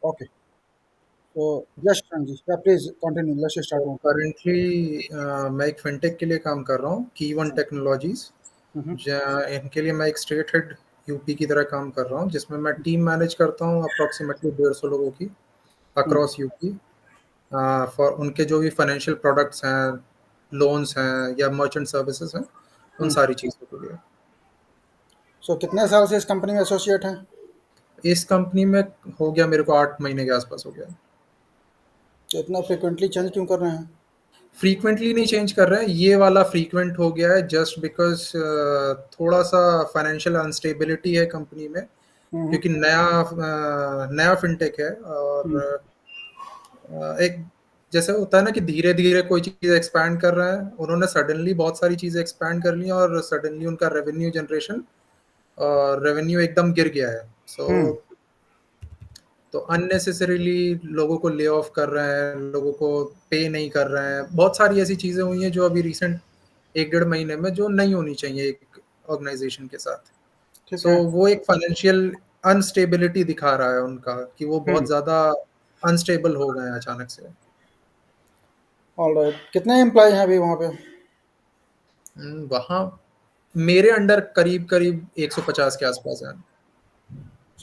Okay. So yes, Shanji. Yeah, please continue. Let's start one. Currently मैं एक fintech के लिए काम कर रहा हूँ, की वन टेक्नोलॉजीज। Mm-hmm. इनके लिए मैं एक स्टेट हेड यूपी की तरह काम कर रहा हूँ, जिसमें मैं टीम मैनेज करता हूँ अप्रोक्सीमेटली 150 लोगों की Mm. अक्रॉस यूपी, फॉर उनके जो भी फाइनेंशियल प्रोडक्ट्स हैं, लोन्स हैं या मर्चेंट सर्विसेज हैं, उन Mm. सारी चीज़ों के लिए। So कितने साल से इस कंपनी में एसोसिएट हैं? इस कंपनी में हो गया मेरे को 8 महीने के आसपास हो गया। तो इतना फ्रिक्वेंटली चेंज क्यों कर रहे हैं? फ्रीक्वेंटली नहीं चेंज कर रहे हैं, ये वाला फ्रीक्वेंट हो गया है जस्ट बिकॉज थोड़ा सा फाइनेंशियल अनस्टेबिलिटी है कंपनी में, हम्म। क्योंकि नया फिनटेक है। और हम्म। एक जैसे होता है ना कि धीरे धीरे कोई चीज़ एक्सपैंड कर रहा है, उन्होंने सडनली बहुत सारी चीज़ें एक्सपैंड कर ली और सडनली उनका रेवेन्यू जनरेशन और रेवेन्यू एकदम गिर गया है। सो हम्म। तो अननेसेसरीली लोगों को ले ऑफ कर रहे हैं, लोगों को पे नहीं कर रहे हैं। बहुत सारी ऐसी चीज़ें हुई हैं जो अभी रिसेंट 1 डेढ़ महीने में जो नहीं होनी चाहिए एक ऑर्गेनाइजेशन के साथ। ठीक सो है। वो एक फाइनेंशियल अनस्टेबिलिटी दिखा रहा है उनका, कि वो बहुत हम्म। ज़्यादा अनस्टेबल हो गए हैं अचानक से। All right. कितने एम्प्लॉय हैं अभी वहाँ पे? वहाँ मेरे अंडर करीब करीब 150 के आसपास है।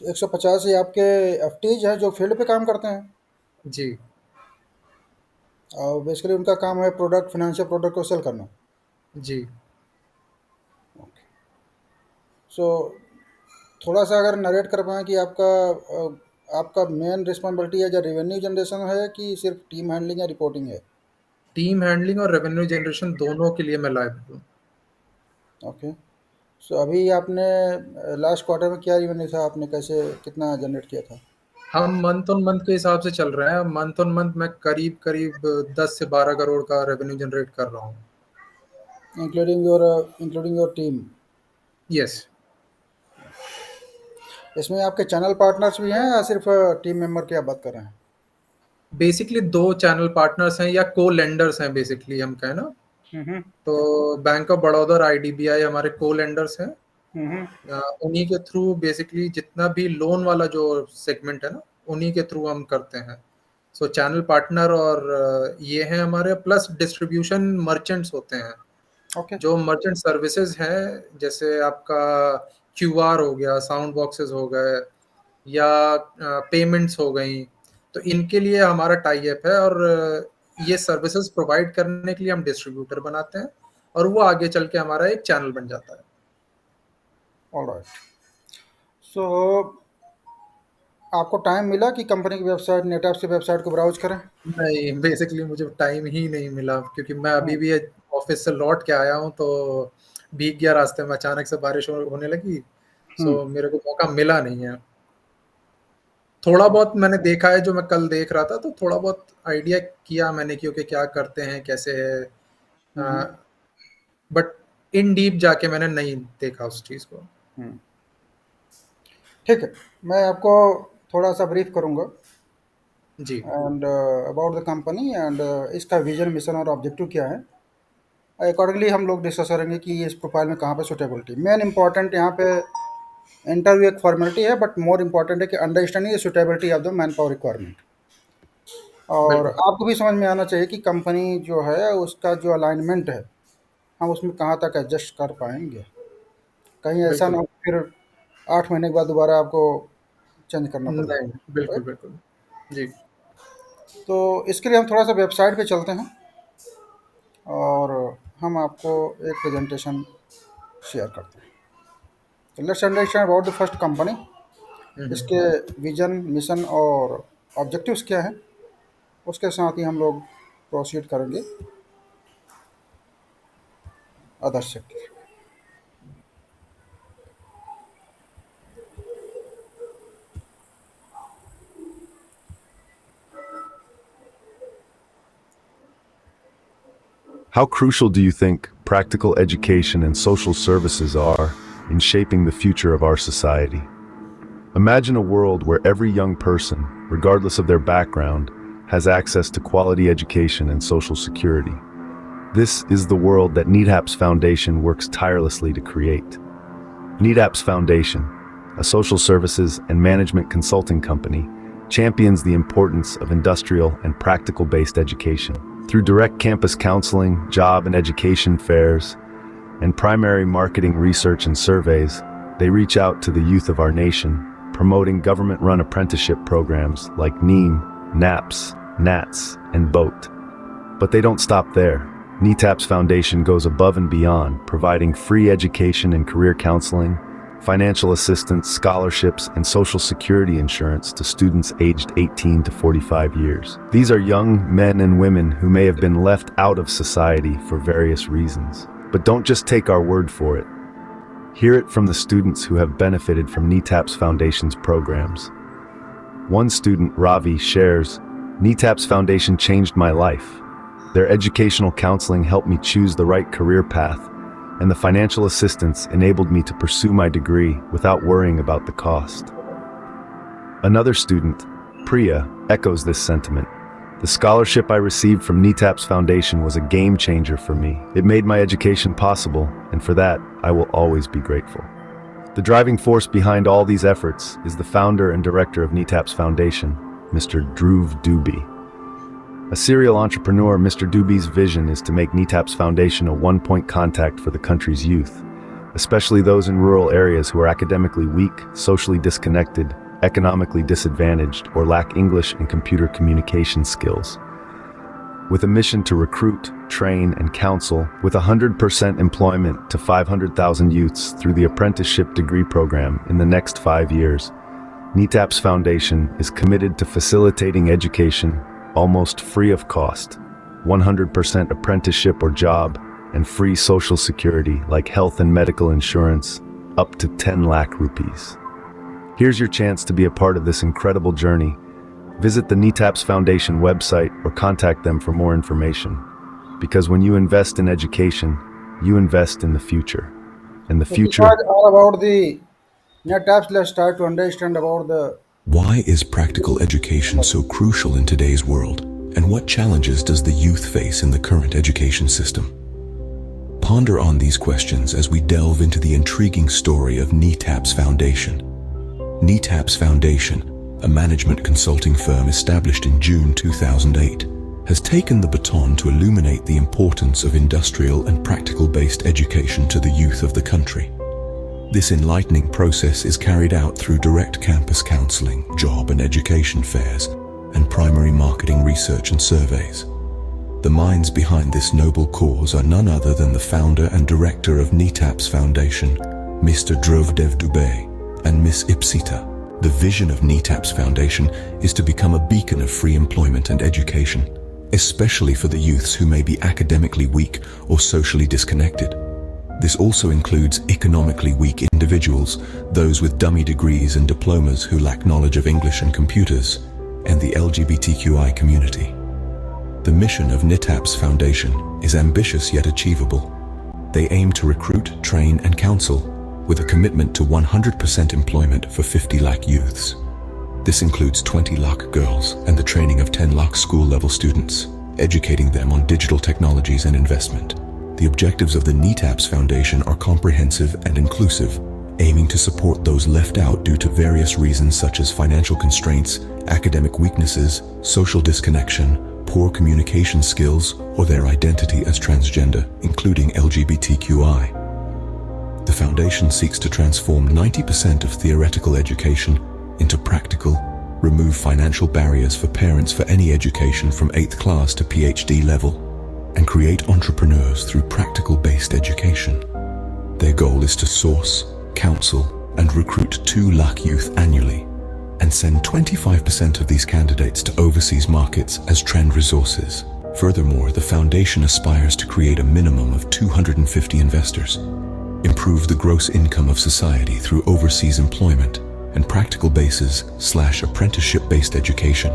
150 ही आपके एफटीज हैं जो फील्ड पे काम करते हैं, जी। और बेसिकली उनका काम है प्रोडक्ट, फाइनेंशियल प्रोडक्ट को सेल करना। जी। सो थोड़ा सा अगर नरेट कर पाएँ कि आपका मेन रिस्पॉन्सिबिलिटी है या रेवेन्यू जनरेशन है कि सिर्फ टीम हैंडलिंग या रिपोर्टिंग है? टीम हैंडलिंग और रेवेन्यू जनरेशन दोनों के लिए मैं लायबल हूँ। ओके। सो अभी आपने लास्ट क्वार्टर में क्या रेवेन्यू था, आपने कैसे कितना जनरेट किया था? हम मंथ ऑन मंथ के हिसाब से चल रहे हैं। मंथ ऑन मंथ मैं करीब करीब 10 से 12 करोड़ का रेवेन्यू जनरेट कर रहा हूँ। Including your team? यस। इसमें आपके चैनल पार्टनर्स भी हैं या सिर्फ टीम मेंबर की आप बात कर रहे हैं? बेसिकली 2 चैनल पार्टनर्स हैं या को-लेंडर्स हैं, बेसिकली हम कहें ना, हम्म। तो बैंक ऑफ बड़ौदा और आईडीबीआई हमारे को-लेंडर्स हैं। हम्म। उन्हीं के थ्रू बेसिकली जितना भी लोन वाला जो सेगमेंट है ना, उन्हीं के थ्रू हम करते हैं। सो चैनल पार्टनर और ये हैं हमारे, प्लस डिस्ट्रीब्यूशन मर्चेंट्स होते हैं। ओके। जो मर्चेंट सर्विसेज हैं, जैसे आपका क्यूआर हो गया, साउंड बॉक्सेस हो गए या पेमेंट्स हो गई, तो इनके लिए हमारा टाई अप है। और ये सर्विसेज प्रोवाइड करने के लिए हम डिस्ट्रीब्यूटर बनाते हैं और वो आगे चल के हमारा एक चैनल बन जाता है। ऑलराइट। सो आपको टाइम मिला कि कंपनी की वेबसाइट, नेटऐप्स की वेबसाइट को ब्राउज करें? नहीं, बेसिकली मुझे टाइम ही नहीं मिला, क्योंकि मैं अभी हम्म। भी ऑफिस से लौट के आया हूँ, तो भीग गया रास्ते में, अचानक से बारिश होने लगी। हम्म। सो मेरे को मौका मिला नहीं है। थोड़ा बहुत मैंने देखा है, जो मैं कल देख रहा था, तो थोड़ा बहुत आइडिया किया मैंने कि ओके क्या करते हैं, कैसे है, हम्म। बट इन डीप जाके मैंने नहीं देखा उस चीज़ को। हम्म। ठीक है। मैं आपको थोड़ा सा ब्रीफ करूंगा जी। And about the company and इसका विजन, मिशन और ऑब्जेक्टिव क्या है। अकॉर्डिंगली हम लोग डिस्कस करेंगे कि इस प्रोफाइल में कहाँ पे सुटेबिलिटी मेन इंपॉर्टेंट। यहाँ पे इंटरव्यू एक फॉर्मेलिटी है, बट मोर इंपॉर्टेंट है कि understanding the suitability of the man power requirement. और बिल्कुल। आपको भी समझ में आना चाहिए कि कंपनी जो है उसका जो अलाइनमेंट है, हम उसमें कहाँ तक एडजस्ट कर पाएंगे। कहीं ऐसा ना बिल्कुल। हो फिर 8 महीने के बाद दोबारा आपको चेंज करना पड़े। नहीं, बिल्कुल, राइट। बिल्कुल। जी। तो इसके लिए हम थोड़ा सा वेबसाइट पे चलते हैं और हम आपको एक प्रेजेंटेशन शेयर करते हैं। तो let's understand about the first company, hmm, hmm. इसके विजन, मिशन और ऑब्जेक्टिव्स क्या हैं। उसके साथ ही हम लोग प्रोसीड करेंगे other sector. How crucial do you think practical education and social services are in shaping the future of our society? Imagine a world where every young person, regardless of their background, has access to quality education and social security. This is the world that NEEDAP's Foundation works tirelessly to create. NEEDAP's Foundation, a social services and management consulting company, champions the importance of industrial and practical-based education. Through direct campus counseling, job and education fairs, and primary marketing research and surveys, they reach out to the youth of our nation, promoting government-run apprenticeship programs like NEEM, NAPS, NATS, and BOAT. But they don't stop there. NETAP's foundation goes above and beyond, providing free education and career counseling, financial assistance, scholarships, and social security insurance to students aged 18 to 45 years. These are young men and women who may have been left out of society for various reasons. But don't just take our word for it. Hear it from the students who have benefited from NETAP's Foundation's programs. One student, Ravi, shares, "NETAP's Foundation changed my life. Their educational counseling helped me choose the right career path, and the financial assistance enabled me to pursue my degree without worrying about the cost." Another student, Priya, echoes this sentiment. "The scholarship I received from NETAP's Foundation was a game changer for me. It made my education possible, and for that, I will always be grateful." The driving force behind all these efforts is the founder and director of NETAP's Foundation, Mr. Dhruv Dubey. A serial entrepreneur, Mr. Dubey's vision is to make NETAP's Foundation a one-point contact for the country's youth, especially those in rural areas who are academically weak, socially disconnected, economically disadvantaged, or lack English and computer communication skills. With a mission to recruit, train, and counsel with 100% employment to 500,000 youths through the apprenticeship degree program in the next 5 years, NETAP's Foundation is committed to facilitating education almost free of cost, 100% apprenticeship or job, and free social security like health and medical insurance, up to 10 lakh rupees. Here's your chance to be a part of this incredible journey. Visit the NETAP's Foundation website or contact them for more information. Because when you invest in education, you invest in the future. And the So future... besides all about the NETAPS, let's start to understand about the Why is practical education so crucial in today's world? And what challenges does the youth face in the current education system? Ponder on these questions as we delve into the intriguing story of NETAP's Foundation. NETAP's Foundation, a management consulting firm established in June 2008, has taken the baton to illuminate the importance of industrial and practical-based education to the youth of the country. This enlightening process is carried out through direct campus counseling, job and education fairs, and primary marketing research and surveys. The minds behind this noble cause are none other than the founder and director of NETAP's Foundation, Mr. Dhruv Dubey, and Miss Ipsita. The vision of NETAP's Foundation is to become a beacon of free employment and education, especially for the youths who may be academically weak or socially disconnected. This also includes economically weak individuals, those with dummy degrees and diplomas who lack knowledge of English and computers, and the LGBTQI community. The mission of NETAP's Foundation is ambitious yet achievable. They aim to recruit, train, and counsel with a commitment to 100% employment for 50 lakh youths. This includes 20 lakh girls and the training of 10 lakh school-level students, educating them on digital technologies and investment. The objectives of the NETAP's Foundation are comprehensive and inclusive, aiming to support those left out due to various reasons such as financial constraints, academic weaknesses, social disconnection, poor communication skills, or their identity as transgender, including LGBTQI. The Foundation seeks to transform 90% of theoretical education into practical, remove financial barriers for parents for any education from 8th class to PhD level, and create entrepreneurs through practical-based education. Their goal is to source, counsel, and recruit 2 lakh youth annually, and send 25% of these candidates to overseas markets as trend resources. Furthermore, the Foundation aspires to create a minimum of 250 investors, improve the gross income of society through overseas employment and practical basis/apprenticeship-based education,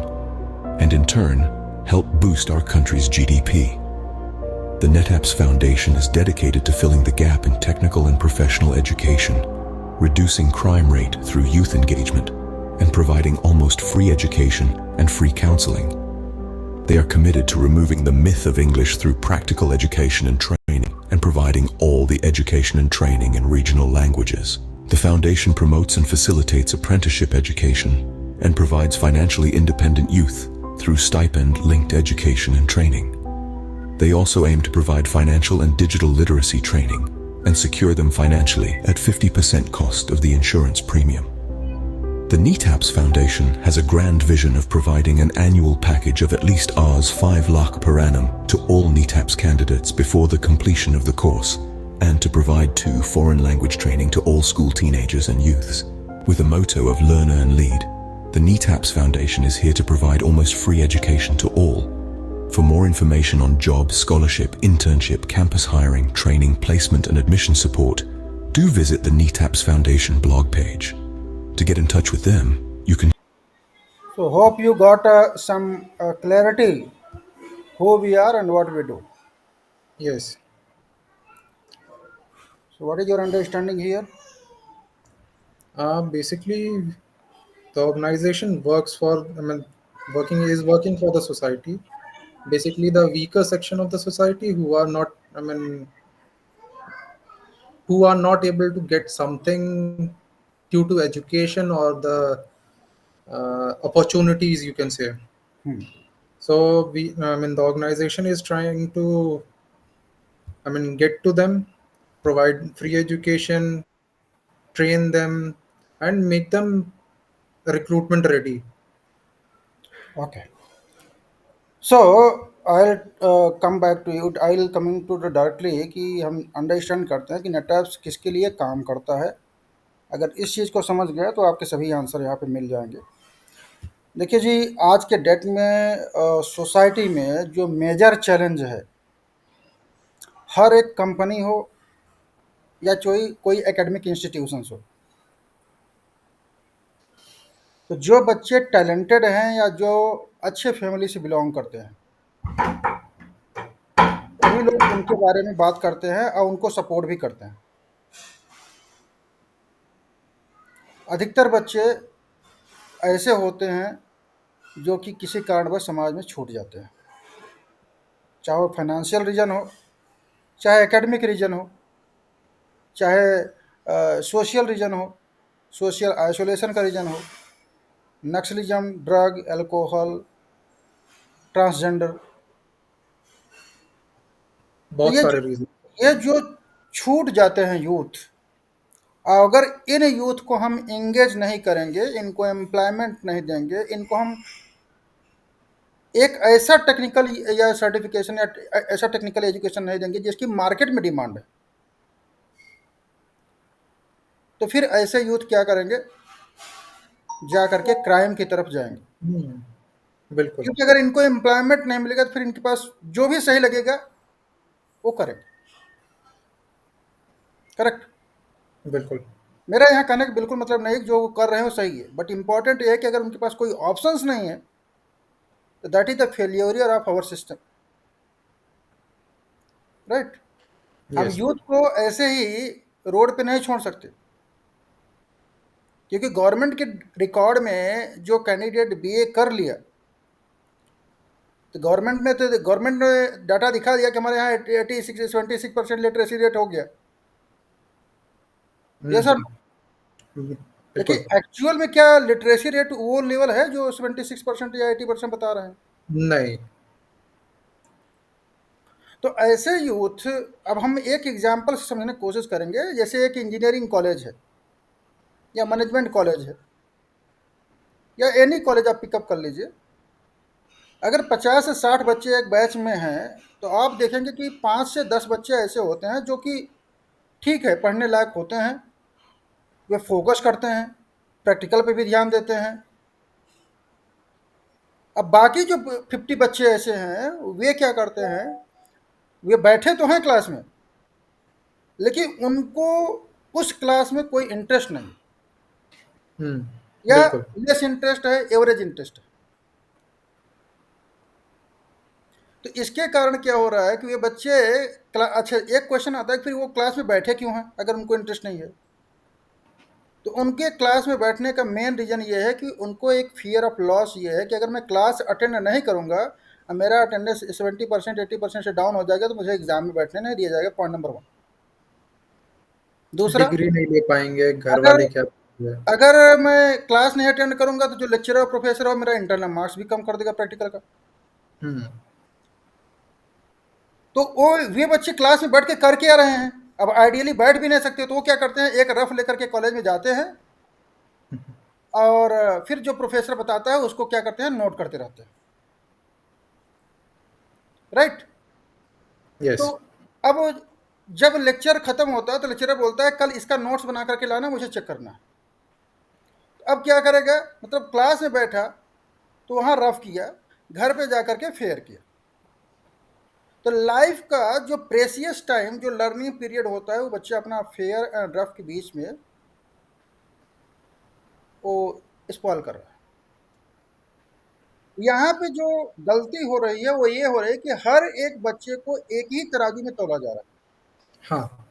and in turn, help boost our country's GDP. The NETAP's Foundation is dedicated to filling the gap in technical and professional education, reducing crime rate through youth engagement, and providing almost free education and free counseling. They are committed to removing the myth of English through practical education and training, and providing all the education and training in regional languages. The Foundation promotes and facilitates apprenticeship education, and provides financially independent youth through stipend-linked education and training. They also aim to provide financial and digital literacy training and secure them financially at 50% cost of the insurance premium. The NETAPS Foundation has a grand vision of providing an annual package of at least Rs 5 lakh per annum to all NETAPS candidates before the completion of the course, and to provide 2 foreign language training to all school teenagers and youths. With the motto of learn, earn, lead, the NETAPS Foundation is here to provide almost free education to all. For more information on job, scholarship, internship, campus hiring, training, placement and admission support, do visit the NETAPS Foundation blog page. To get in touch with them, you can So hope you got some clarity who we are and what we do. Yes. So what is your understanding here? Basically, the organization works for, working for the society. Basically, the weaker section of the society who are not, who are not able to get something due to education or the opportunities, you can say. Hmm. So the organization is trying to, get to them, provide free education, train them, and make them recruitment ready. Okay. So I'll come back to you. I'll coming to the directly कि हम understand करते हैं कि networks किसके लिए काम करता है। अगर इस चीज़ को समझ गए तो आपके सभी आंसर यहाँ पे मिल जाएंगे। देखिए जी, आज के डेट में सोसाइटी में जो मेजर चैलेंज है, हर एक कंपनी हो या कोई कोई एकेडमिक इंस्टीट्यूशंस हो, तो जो बच्चे टैलेंटेड हैं या जो अच्छे फैमिली से बिलोंग करते हैं, सभी लोग उनके बारे में बात करते हैं और उनको सपोर्ट भी करते हैं। अधिकतर बच्चे ऐसे होते हैं जो कि किसी कारणवश समाज में छूट जाते हैं, चाहे वो फाइनेंशियल रीज़न हो, चाहे एकेडमिक रीज़न हो, चाहे सोशल रीज़न हो, सोशल आइसोलेशन का रीज़न हो, नक्सलिज्म, ड्रग, अल्कोहल, ट्रांसजेंडर। तो बहुत सारे रीजन। ये जो छूट जाते हैं यूथ, अगर इन यूथ को हम इंगेज नहीं करेंगे, इनको एम्प्लॉयमेंट नहीं देंगे, इनको हम एक ऐसा टेक्निकल या सर्टिफिकेशन या ऐसा टेक्निकल एजुकेशन नहीं देंगे जिसकी मार्केट में डिमांड है, तो फिर ऐसे यूथ क्या करेंगे, जा करके क्राइम की तरफ जाएंगे। बिल्कुल। क्योंकि अगर इनको एम्प्लॉयमेंट नहीं मिलेगा तो फिर इनके पास जो भी सही लगेगा वो करेंगे। करेक्ट। बिल्कुल। मेरा यहाँ कहने का बिल्कुल मतलब नहीं कि जो वो कर रहे हैं वो सही है, बट इंपॉर्टेंट ये है कि अगर उनके पास कोई ऑप्शंस नहीं है तो that is the failure of our system, right. हम यस। यूथ को ऐसे ही रोड पे नहीं छोड़ सकते, क्योंकि गवर्नमेंट के रिकॉर्ड में जो कैंडिडेट बीए कर लिया, तो गवर्नमेंट ने डाटा दिखा दिया कि हमारे यहाँ 76% लिटरेसी रेट हो गया। ये सर, देखिए बिल्कुल। एक्चुअल में क्या लिटरेसी रेट वो लेवल है जो 76% या 80% बता रहे हैं? नहीं। तो ऐसे यूथ, अब हम एक एग्जांपल से समझने की कोशिश करेंगे। जैसे एक इंजीनियरिंग कॉलेज है या मैनेजमेंट कॉलेज है या एनी कॉलेज आप पिकअप कर लीजिए। अगर 50 से 60 बच्चे एक बैच में हैं तो आप देखेंगे कि 5 से 10 बच्चे ऐसे होते हैं जो कि ठीक है, पढ़ने लायक होते हैं, वे फोकस करते हैं, प्रैक्टिकल पे भी ध्यान देते हैं। अब बाकी जो 50 बच्चे ऐसे हैं वे क्या करते हैं, वे बैठे तो हैं क्लास में, लेकिन उनको उस क्लास में कोई इंटरेस्ट नहीं, या बिल्कुल। लेस इंटरेस्ट है, एवरेज इंटरेस्ट है। तो इसके कारण क्या हो रहा है कि ये बच्चे अच्छा, एक क्वेश्चन आता है कि फिर वो क्लास में बैठे क्यों हैं अगर उनको इंटरेस्ट नहीं है? तो उनके क्लास में बैठने का मेन रीज़न ये है कि उनको एक फियर ऑफ लॉस ये है कि अगर मैं क्लास अटेंड नहीं करूँगा, मेरा अटेंडेंस 70% 80% से डाउन हो जाएगा, तो मुझे एग्जाम में बैठने नहीं दिया जाएगा। Point number 1। दूसरा, डिग्री नहीं ले पाएंगे घर अगर वाले क्या। है। अगर मैं क्लास नहीं अटेंड करूंगा तो जो लेक्चरर और प्रोफेसर है वो मेरा इंटरनल मार्क्स भी कम कर देगा प्रैक्टिकल का। हम्म। तो वो वे बच्चे क्लास में बैठ के कर क्या रहे हैं? अब आइडियली बैठ भी नहीं सकते तो वो क्या करते हैं, एक रफ लेकर के कॉलेज में जाते हैं और फिर जो प्रोफेसर बताता है उसको क्या करते हैं, नोट करते रहते हैं। राइट। तो यस। अब जब लेक्चर खत्म होता है तो लेक्चरर बोलता है कल इसका नोट्स बना करके लाना, मुझे चेक करना है। अब क्या करेगा, मतलब क्लास में बैठा तो वहाँ रफ किया, घर पे जा करके फेयर किया। तो लाइफ का जो प्रेसियस टाइम, जो लर्निंग पीरियड होता है, वो बच्चा अपना फेयर एंड रफ के बीच में वो स्पॉइल कर रहा है। यहाँ पे जो गलती हो रही है वो ये हो रही है कि हर एक बच्चे को एक ही तराजू में तोला जा रहा है। हाँ।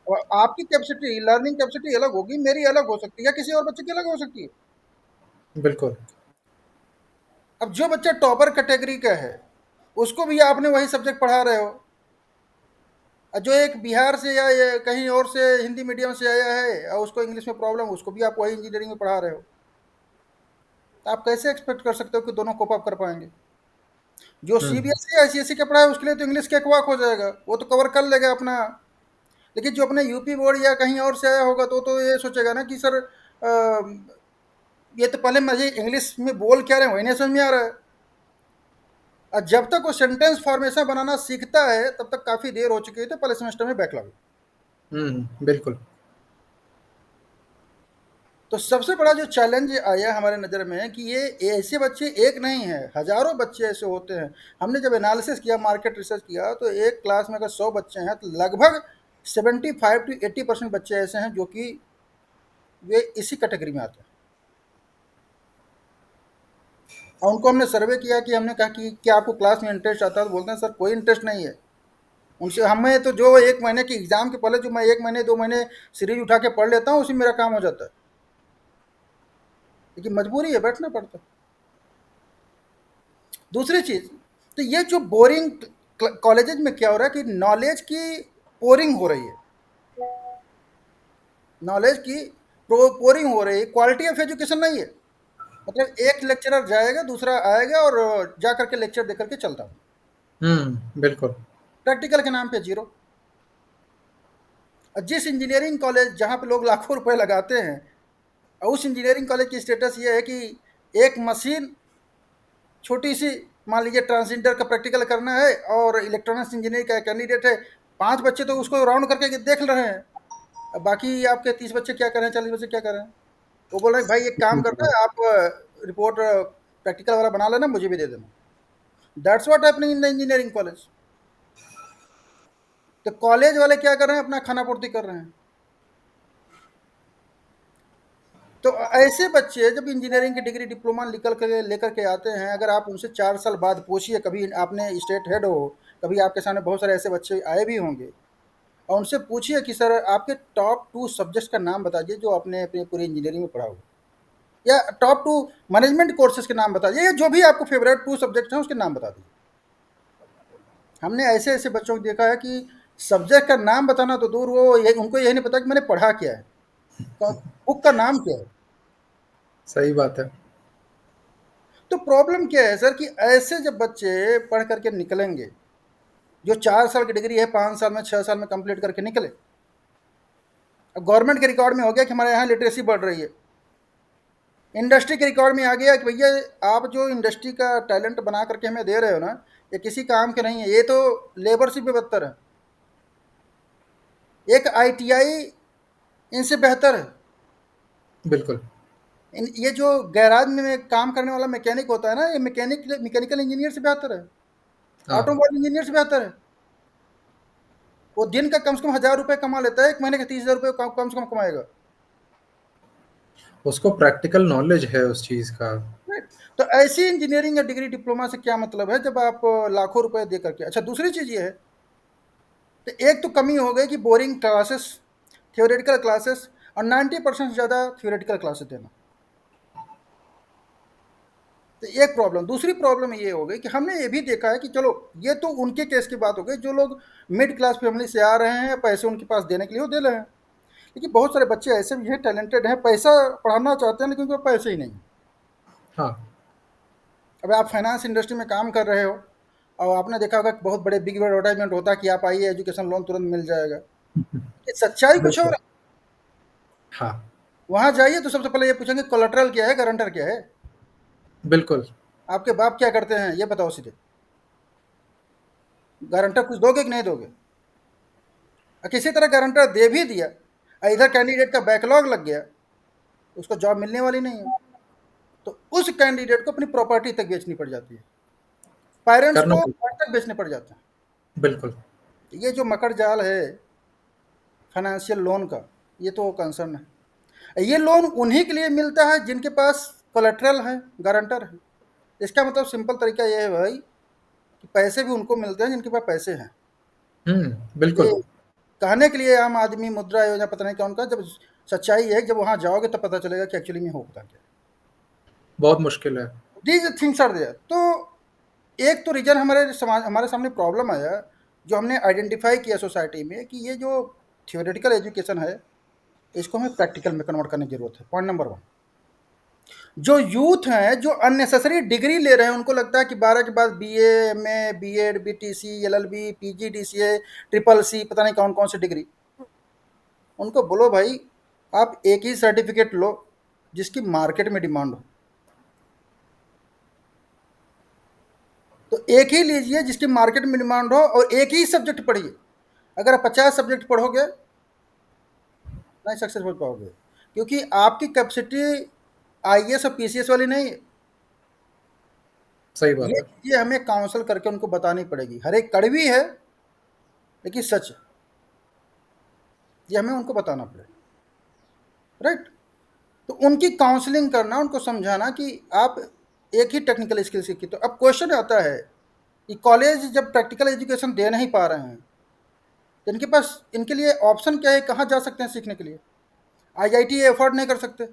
और आपकी कैपेसिटी, लर्निंग कैपेसिटी अलग होगी, मेरी अलग हो सकती है, किसी और बच्चे की अलग हो सकती है। बिल्कुल। अब जो बच्चा टॉपर कैटेगरी का है उसको भी आपने वही सब्जेक्ट पढ़ा रहे हो, और जो एक बिहार से या ये कहीं और से हिंदी मीडियम से आया है और उसको इंग्लिश में प्रॉब्लम, उसको भी आप वही इंजीनियरिंग में पढ़ा रहे हो। तो आप कैसे एक्सपेक्ट कर सकते हो कि दोनों कोप अप कर पाएंगे? जो हम्म। सीबीएसई आईसीएसई का पढ़ा है उसके लिए तो इंग्लिश का वाक हो जाएगा, वो तो कवर कर लेगा अपना। लेकिन जो अपने यूपी बोर्ड या कहीं और से आया होगा तो ये सोचेगा ना कि सर ये तो पहले मुझे इंग्लिश में बोल क्या रहे हैं वही नहीं समझ में आ रहा है। और जब तक वो सेंटेंस फॉर्मेशन बनाना सीखता है तब तक काफ़ी देर हो चुकी है, तो पहले सेमेस्टर में बैकलॉग। बिल्कुल। तो सबसे बड़ा जो चैलेंज आया हमारे नज़र में कि ये ऐसे बच्चे एक नहीं हैं, हज़ारों बच्चे ऐसे होते हैं। हमने जब एनालिसिस किया, मार्केट रिसर्च किया, तो एक क्लास में अगर 100 बच्चे हैं तो लगभग 75 to 80% बच्चे ऐसे हैं जो कि वे इसी कैटेगरी में आते हैं। और उनको हमने सर्वे किया कि हमने कहा कि क्या आपको क्लास में इंटरेस्ट आता है, तो बोलते हैं सर कोई इंटरेस्ट नहीं है। उनसे हमें तो जो एक महीने की एग्ज़ाम के पहले जो मैं 1 महीने 2 महीने सीरीज उठा के पढ़ लेता हूँ उसी में मेरा काम हो जाता है, लेकिन मजबूरी है, बैठना पड़ता है। दूसरी चीज़, तो ये जो बोरिंग कॉलेजेज में क्या हो रहा है कि नॉलेज की पोरिंग हो रही है, नॉलेज की पोरिंग हो रही है, क्वालिटी ऑफ एजुकेशन नहीं है। मतलब एक लेक्चरर जाएगा, दूसरा आएगा और जा करके लेक्चर दे करके चलता हूँ, बिल्कुल। प्रैक्टिकल के नाम पे जीरो। और जिस इंजीनियरिंग कॉलेज जहाँ पे लोग लाखों रुपए लगाते हैं, और उस इंजीनियरिंग कॉलेज की स्टेटस ये है कि एक मशीन छोटी सी, मान लीजिए ट्रांसजेंडर का प्रैक्टिकल करना है और इलेक्ट्रॉनिक्स इंजीनियरिंग का कैंडिडेट है, 5 बच्चे तो उसको राउंड करके देख रहे हैं, अब बाकी आपके 30 बच्चे क्या कर रहे हैं, 40 बच्चे क्या कर रहे हैं? वो बोल रहे हैं भाई एक काम करना है, आप रिपोर्ट प्रैक्टिकल वाला बना लेना, मुझे भी दे देना। That's what happening in the engineering college. तो कॉलेज वाले क्या कर रहे हैं, अपना खाना पूर्ति कर रहे हैं। तो ऐसे बच्चे जब इंजीनियरिंग की डिग्री डिप्लोमा निकल के लेकर के आते हैं, अगर आप उनसे 4 साल बाद पूछिए, कभी आपने स्टेट हेड हो, कभी आपके सामने बहुत सारे ऐसे बच्चे आए भी होंगे, और उनसे पूछिए कि सर आपके टॉप 2 सब्जेक्ट्स का नाम बता दीजिए जो आपने अपनी पूरी इंजीनियरिंग में पढ़ा हो, या टॉप 2 मैनेजमेंट कोर्सेज के नाम बता दीजिए, या जो भी आपको फेवरेट 2 सब्जेक्ट हैं उसके नाम बता दीजिए। हमने ऐसे ऐसे बच्चों को देखा है कि सब्जेक्ट का नाम बताना तो दूर, वो ये उनको यही नहीं पता कि मैंने पढ़ा क्या है, बुक का नाम क्या है। सही बात है। तो प्रॉब्लम क्या है सर कि ऐसे जब बच्चे पढ़ करके निकलेंगे, जो 4 साल की डिग्री है 5 साल में 6 साल में कंप्लीट करके निकले, अब गवर्नमेंट के रिकॉर्ड में हो गया कि हमारे यहाँ लिटरेसी बढ़ रही है, इंडस्ट्री के रिकॉर्ड में आ गया कि भैया आप जो इंडस्ट्री का टैलेंट बना करके हमें दे रहे हो ना, ये किसी काम के नहीं है, ये तो लेबर से भी बदतर है, एक आईटीआई इनसे बेहतर है। बिल्कुल। ये जो गैराज में काम करने वाला मैकेनिक होता है ना, ये मैकेनिकल इंजीनियर से बेहतर है, हाँ। ऑटोमोबाइल इंजीनियर से बेहतर है। वो दिन का कम से कम 1,000 रुपये कमा लेता है, एक महीने के 30,000 रुपये कम से कम कमाएगा। उसको प्रैक्टिकल नॉलेज है उस चीज का। राइट। तो ऐसी इंजीनियरिंग या डिग्री डिप्लोमा से क्या मतलब है जब आप लाखों रुपए दे करके। अच्छा, दूसरी चीज़ ये है, तो एक तो कमी हो गई कि बोरिंग क्लासेस, थियोरेटिकल क्लासेस, और 90% से ज़्यादा थियोरेटिकल क्लासेस देना, तो एक प्रॉब्लम। दूसरी प्रॉब्लम ये हो गई कि हमने ये भी देखा है कि चलो ये तो उनके केस की बात हो गई, जो लोग मिड क्लास फैमिली से आ रहे हैं, पैसे उनके पास देने के लिए वो दे रहे हैं, देखिए बहुत सारे बच्चे ऐसे भी हैं टैलेंटेड हैं, पैसा पढ़ाना चाहते हैं लेकिन उनके पास पैसे ही नहीं। हाँ। अब आप फाइनेंस इंडस्ट्री में काम कर रहे हो और आपने देखा होगा कि बहुत बड़े बिग एडवर्टाइजमेंट होता है कि आप आइए एजुकेशन लोन तुरंत मिल जाएगा। ये सच्चाई कुछ और बिल्कुल। है। हाँ। वहाँ जाइए तो सबसे पहले ये पूछेंगे कोलेटरल क्या है, गारंटर क्या है, बिल्कुल। आपके बाप क्या करते हैं, ये बताओ सीधे। गारंटर कुछ दोगे कि नहीं दोगे? और किसी तरह गारंटर दे भी दिया और इधर कैंडिडेट का बैकलॉग लग गया, उसको जॉब मिलने वाली नहीं है, तो उस कैंडिडेट को अपनी प्रॉपर्टी तक बेचनी पड़ जाती है, पेरेंट्स करना को पड़ता घर तक बेचने पड़ जाते हैं। है। बिल्कुल। ये जो मकड़ जाल है फाइनेंशियल लोन का, ये तो कंसर्न है। ये लोन उन्हीं के लिए मिलता है जिनके पास कोलेटरल है, गारंटर है। इसका मतलब सिंपल तरीका ये है भाई कि पैसे भी उनको मिलते हैं जिनके पास पैसे हैं। ये बिल्कुल। कहने के लिए आम आदमी मुद्रा योजना पता नहीं कौन का, जब सच्चाई है कि जब वहाँ जाओगे तब पता चलेगा कि एक्चुअली में होता क्या बहुत मुश्किल है। है। These things are there. तो एक तो रीजन हमारे सामने प्रॉब्लम आया जो हमने आइडेंटिफाई किया सोसाइटी में कि ये जो थियोरेटिकल एजुकेशन है इसको हमें प्रैक्टिकल में कन्वर्ट करने की जरूरत है। पॉइंट नंबर 1, जो यूथ हैं जो अननेसेसरी डिग्री ले रहे हैं, उनको लगता है कि 12 के बाद BA, MA, BEd, BTC, LLB, PG, DCA, triple C, पता नहीं कौन कौन सी डिग्री। उनको बोलो भाई आप एक ही सर्टिफिकेट लो जिसकी मार्केट में डिमांड हो, तो एक ही लीजिए जिसकी मार्केट में डिमांड हो और एक ही सब्जेक्ट पढ़िए। अगर आप 50 सब्जेक्ट पढ़ोगे नहीं सक्सेस हो पाओगे, क्योंकि आपकी कैपेसिटी आईएएस और पीसीएस वाली नहीं है। सही ये बात है। चीज़ें हमें काउंसल करके उनको बतानी पड़ेगी। हर एक कड़वी है लेकिन सच है, ये हमें उनको बताना पड़ेगा, राइट। तो उनकी काउंसलिंग करना, उनको समझाना कि आप एक ही टेक्निकल स्किल सीखिए। तो अब क्वेश्चन आता है कि कॉलेज जब प्रैक्टिकल एजुकेशन दे नहीं पा रहे हैं तो इनके पास, इनके लिए ऑप्शन क्या है, कहाँ जा सकते हैं सीखने के लिए? आईआईटी अफोर्ड नहीं कर सकते,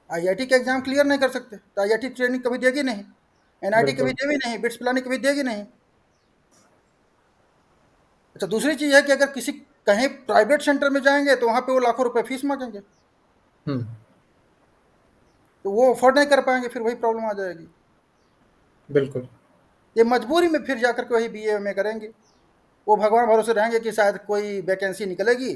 आईआईटी का एग्जाम क्लियर नहीं कर सकते तो आईआईटी ट्रेनिंग कभी देगी नहीं, एनआईटी कभी बिल्कुल। देगी नहीं, बिट्स पिलानी कभी देगी नहीं। अच्छा, दूसरी चीज़ है कि अगर किसी कहीं प्राइवेट सेंटर में जाएंगे तो वहाँ पे वो लाखों रुपए फीस मांगेंगे, हम्म। तो वो अफोर्ड नहीं कर पाएंगे, फिर वही प्रॉब्लम आ जाएगी। बिल्कुल। ये मजबूरी में फिर जाकर के वही बीए में करेंगे। वो भगवान भरोसे रहेंगे कि शायद कोई वैकेंसी निकलेगी,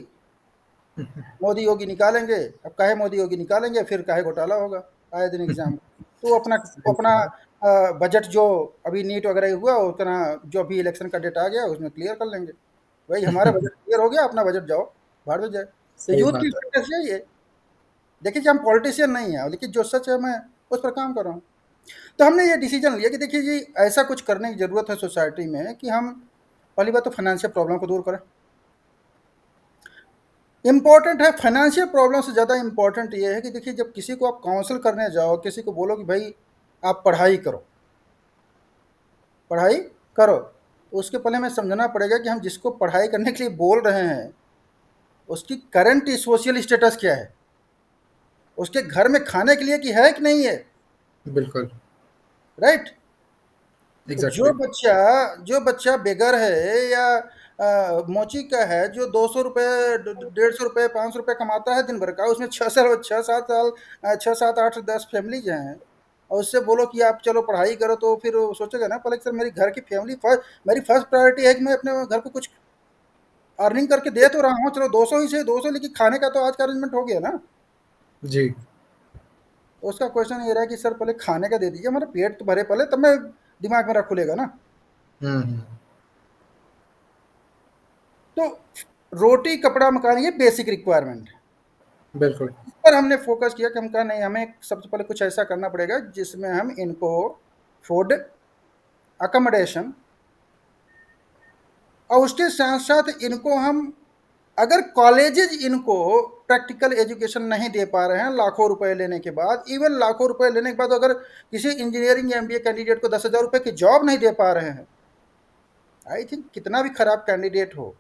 मोदी योगी निकालेंगे। अब काहे मोदी योगी निकालेंगे, फिर काहे घोटाला होगा आए दिन एग्जाम। तो अपना सही अपना बात बजट जो अभी नीट वगैरह हुआ उतना, जो अभी इलेक्शन का डेट आ गया उसमें क्लियर कर लेंगे। भाई हमारा बजट क्लियर हो गया, अपना बजट जाओ भाड़ में जाए। तो सही यूथ की बात है। फिटनेस यही है। देखिए जी हम पॉलिटिशियन नहीं है, लेकिन जो सच है मैं उस पर काम कर रहा हूँ। तो हमने ये डिसीजन लिया कि देखिए जी ऐसा कुछ करने की ज़रूरत है सोसाइटी में कि हम पहली बात तो फाइनेंशियल प्रॉब्लम को दूर करें। इम्पॉर्टेंट है, फाइनेंशियल प्रॉब्लम से ज़्यादा इम्पॉर्टेंट ये है कि देखिए जब किसी को आप काउंसिल करने जाओ, किसी को बोलो कि भाई आप पढ़ाई करो, पढ़ाई करो, तो उसके पहले हमें समझना पड़ेगा कि हम जिसको पढ़ाई करने के लिए बोल रहे हैं उसकी करंट सोशल स्टेटस क्या है, उसके घर में खाने के लिए कि है कि नहीं है, बिल्कुल। राइट। तो एग्जैक्टली। जो बच्चा बेगर है या मोची का है, जो 200 रुपये, 150 रुपये, 500 रुपये कमाता है दिन भर का, उसमें 6 साल, 6 7 साल, 6 7 8 10 फैमिलीज हैं, और उससे बोलो कि आप चलो पढ़ाई करो, तो फिर वो सोचेगा ना पहले कि सर मेरी घर की फैमिली फर्स्ट, मेरी फर्स्ट प्रायोरिटी है कि मैं अपने घर को कुछ अर्निंग करके दे तो रहा हूँ, चलो 200 ही से 200, लेकिन खाने का तो आज का अरेंजमेंट हो गया ना। जी। तो उसका क्वेश्चन ये रहा कि सर पहले खाने का दे दीजिए, हमारा पेट तो भरे पहले, तब मैं दिमाग मेरा खुलेगा ना। हम्म। तो रोटी कपड़ा मकान ये बेसिक रिक्वायरमेंट है। बिल्कुल। इस पर हमने फोकस किया कि हम कहा नहीं, हमें सबसे पहले कुछ ऐसा करना पड़ेगा जिसमें हम इनको फूड, अकोमोडेशन, और उसके साथ साथ इनको हम, अगर कॉलेजेज इनको प्रैक्टिकल एजुकेशन नहीं दे पा रहे हैं लाखों रुपए लेने के बाद, इवन लाखों रुपए लेने के बाद अगर किसी इंजीनियरिंग या एमबीए कैंडिडेट को 10,000 रुपये की जॉब नहीं दे पा रहे हैं, आई थिंक कितना भी खराब कैंडिडेट हो,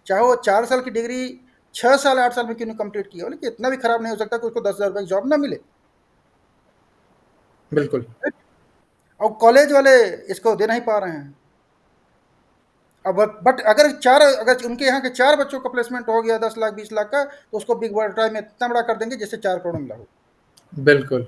चाहे वो 4 साल की डिग्री 6 साल 8 साल में क्यों नहीं कंप्लीट किया हो, लेकिन इतना भी खराब नहीं हो सकता कि उसको 10,000 रुपये की जॉब ना मिले। बिल्कुल। और कॉलेज वाले इसको दे नहीं पा रहे हैं। अब बट अगर उनके यहाँ के 4 बच्चों का प्लेसमेंट हो गया 10 लाख 20 लाख का, तो उसको बिग टाइम में इतना बड़ा कर देंगे जैसे 4 करोड़ मिला हो। बिल्कुल।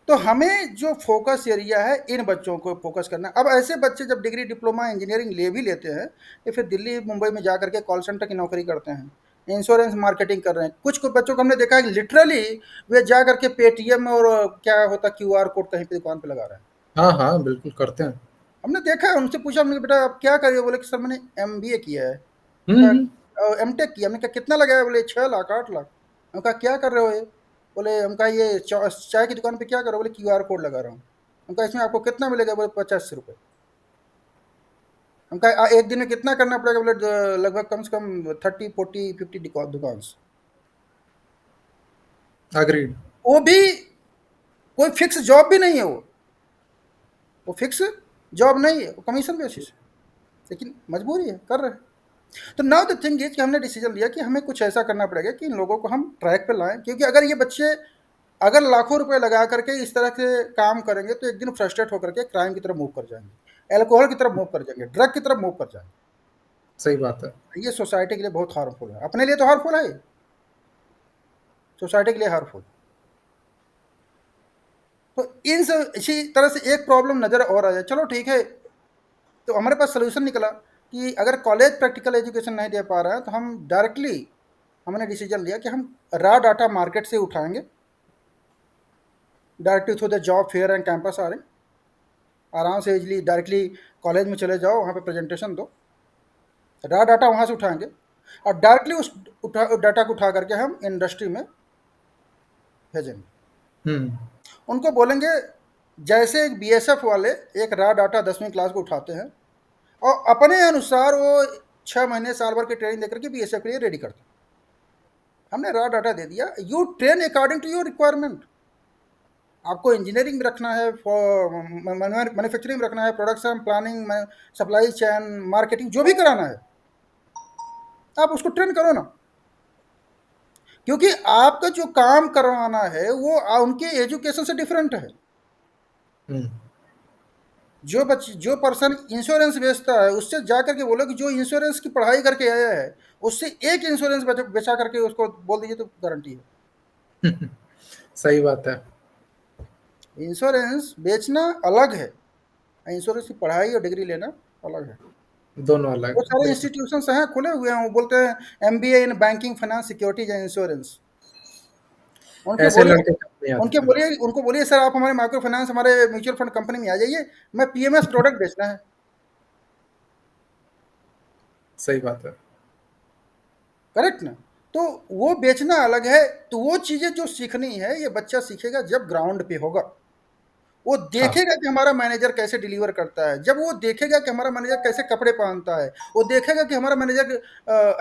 तो हमें जो फोकस एरिया है इन बच्चों को फोकस करना है। अब ऐसे बच्चे जब डिग्री डिप्लोमा इंजीनियरिंग ले भी लेते हैं, तो फिर दिल्ली मुंबई में जा करके कॉल सेंटर की नौकरी करते हैं, इंश्योरेंस मार्केटिंग कर रहे हैं। कुछ कुछ बच्चों को हमने देखा है लिटरली वे जा करके पेटीएम और क्या होता क्यूआर कोड कहीं पे दुकान पे लगा रहे हैं। हाँ, हाँ, बिल्कुल करते हैं। हमने देखा है, उनसे पूछा हमने कि बेटा आप क्या करिए, बोले कि सर मैंने एमबीए किया है। हुँ, हुँ। एमटेक किया। हमने कहा कितना लगाया, बोले 6 लाख 8 लाख। हमने कहा क्या कर रहे हो ये, बोले हम कहा ये चाय की दुकान पे क्या कर रहे हो, बोले क्यूआर कोड लगा रहा हूँ। हम कहा इसमें आपको कितना मिलेगा, बोले 85 रुपये। हम कहा एक दिन में कितना करना पड़ेगा, बोले लगभग कम से कम 30 40 50 दुकान। एग्रीड। वो भी कोई फिक्स जॉब भी नहीं है, वो फिक्स जॉब नहीं है, वो कमीशन बेसिस है, लेकिन मजबूरी है कर रहे हैं। तो नाउ द थिंग इज कि हमने डिसीजन लिया कि हमें कुछ ऐसा करना पड़ेगा कि इन लोगों को हम ट्रैक पे लाएं, क्योंकि अगर ये बच्चे अगर लाखों रुपए लगा करके इस तरह से काम करेंगे तो एक दिन फ्रस्ट्रेट होकर के क्राइम की तरफ मूव कर जाएंगे, एल्कोहल की तरफ मूव कर जाएंगे, ड्रग की तरफ मूव कर जाएंगे। सही बात है। ये सोसाइटी के लिए बहुत हार्मफुल है, अपने लिए तो हार्मफुल है, सोसाइटी के लिए हार्मफुल। तो इन सब इसी तरह से एक प्रॉब्लम नज़र और आ जाए, चलो ठीक है, तो हमारे पास सोल्यूशन निकला कि अगर कॉलेज प्रैक्टिकल एजुकेशन नहीं दे पा रहा है तो हम डायरेक्टली हमने डिसीजन लिया कि हम रॉ डाटा मार्केट से उठाएंगे, directly through the job fair and campus आ रहे, आराम से इजली डायरेक्टली कॉलेज में चले जाओ, वहाँ पे प्रेजेंटेशन दो, रॉ डाटा वहाँ से उठाएंगे और डायरेक्टली उस डाटा को उठा करके हम इंडस्ट्री में भेजेंगे। हुँ। उनको बोलेंगे जैसे एक बीएसएफ वाले एक रॉ डाटा 10वीं क्लास को उठाते हैं और अपने अनुसार वो 6 महीने साल भर की ट्रेनिंग देकर के बीएसएफ के लिए रेडी करते हैं। हमने रॉ डाटा दे दिया, you train according to your requirement. आपको इंजीनियरिंग में रखना है, मैन्युफैक्चरिंग में रखना है, प्रोडक्शन प्लानिंग में, सप्लाई चेन मार्केटिंग जो भी कराना है आप उसको ट्रेन करो ना, क्योंकि आपका जो काम करवाना है वो उनके एजुकेशन से डिफरेंट है। हुँ। जो पर्सन इंश्योरेंस बेचता है उससे जा करके बोलो कि जो इंश्योरेंस की पढ़ाई करके आया है उससे एक इंश्योरेंस बेचा करके उसको बोल दीजिए तो गारंटी है। सही बात है। इंश्योरेंस बेचना अलग है, इंश्योरेंस की पढ़ाई और डिग्री लेना अलग है। दोनों अलग बहुत है, सारे बिल्कुल। इंस्टीट्यूशंस हैं खुले हुए हैं, वो बोलते हैं MBA in banking finance securities and insurance. उनके ऐसे बोलिए लड़के काम नहीं उनके आते हैं। बोलिए उनको बोलिए सर आप हमारे माइक्रो फाइनेंस हमारे म्यूचुअल फंड कंपनी में आ जाइए, मैं पीएमएस प्रोडक्ट बेचना है। सही बात है। करेक्ट ना? तो वो बेचना अलग है। तो वो चीज़ें जो सीखनी है ये बच्चा सीखेगा जब ग्राउंड पे होगा, वो हाँ, देखेगा कि हमारा मैनेजर कैसे डिलीवर करता है, जब वो देखेगा कि हमारा मैनेजर कैसे कपड़े पहनता है, वो देखेगा कि हमारा मैनेजर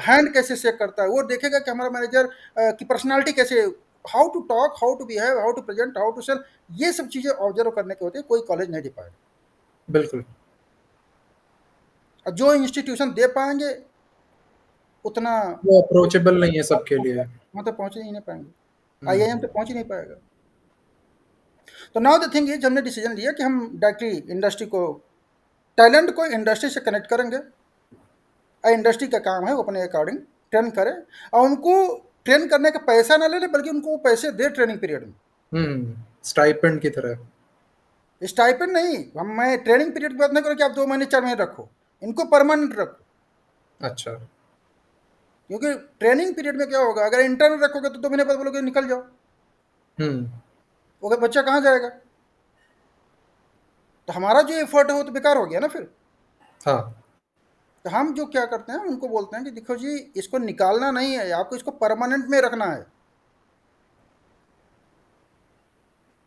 हैंड कैसे शेक करता है, वो देखेगा कि हमारा मैनेजर की पर्सनालिटी कैसे, how to talk, how to behave, how to present, how to sell, ये सब चीज़ें ऑब्जर्व करने के होते हैं, कोई कॉलेज नहीं दे पाएगा। बिल्कुल। और जो इंस्टीट्यूशन दे पाएंगे उतना वो अप्रोचेबल नहीं है सबके लिए। वहाँ तक पहुँच ही नहीं पाएंगे, आईआईएम हुँ। तक पहुँच ही नहीं पाएगा। तो नाउ द थिंग इज हमने डिसीजन लिया कि हम डायरेक्टली इंडस्ट्री को, टैलेंट को इंडस्ट्री से कनेक्ट करेंगे और इंडस्ट्री का काम है वो अपने अकॉर्डिंग ट्रेन करे, और उनको ट्रेन करने का पैसा ना ले ले बल्कि उनको वो पैसे दे ट्रेनिंग पीरियड में। स्टाइपेंड की तरह। स्टाइपेंड नहीं, हम मैं ट्रेनिंग पीरियड की बात नहीं करूँ कि आप 2 महीने 4 महीने रखो, इनको परमानेंट रखो। अच्छा। क्योंकि ट्रेनिंग पीरियड में क्या होगा, अगर इंटर्न रखोगे तो 2 महीने बाद बोलोगे निकल जाओ, हुँ। वो बच्चा कहाँ जाएगा? तो हमारा जो एफर्ट है वो तो बेकार हो गया ना फिर। हाँ। तो हम जो क्या करते हैं उनको बोलते हैं कि देखो जी इसको निकालना नहीं है, आपको इसको परमानेंट में रखना है।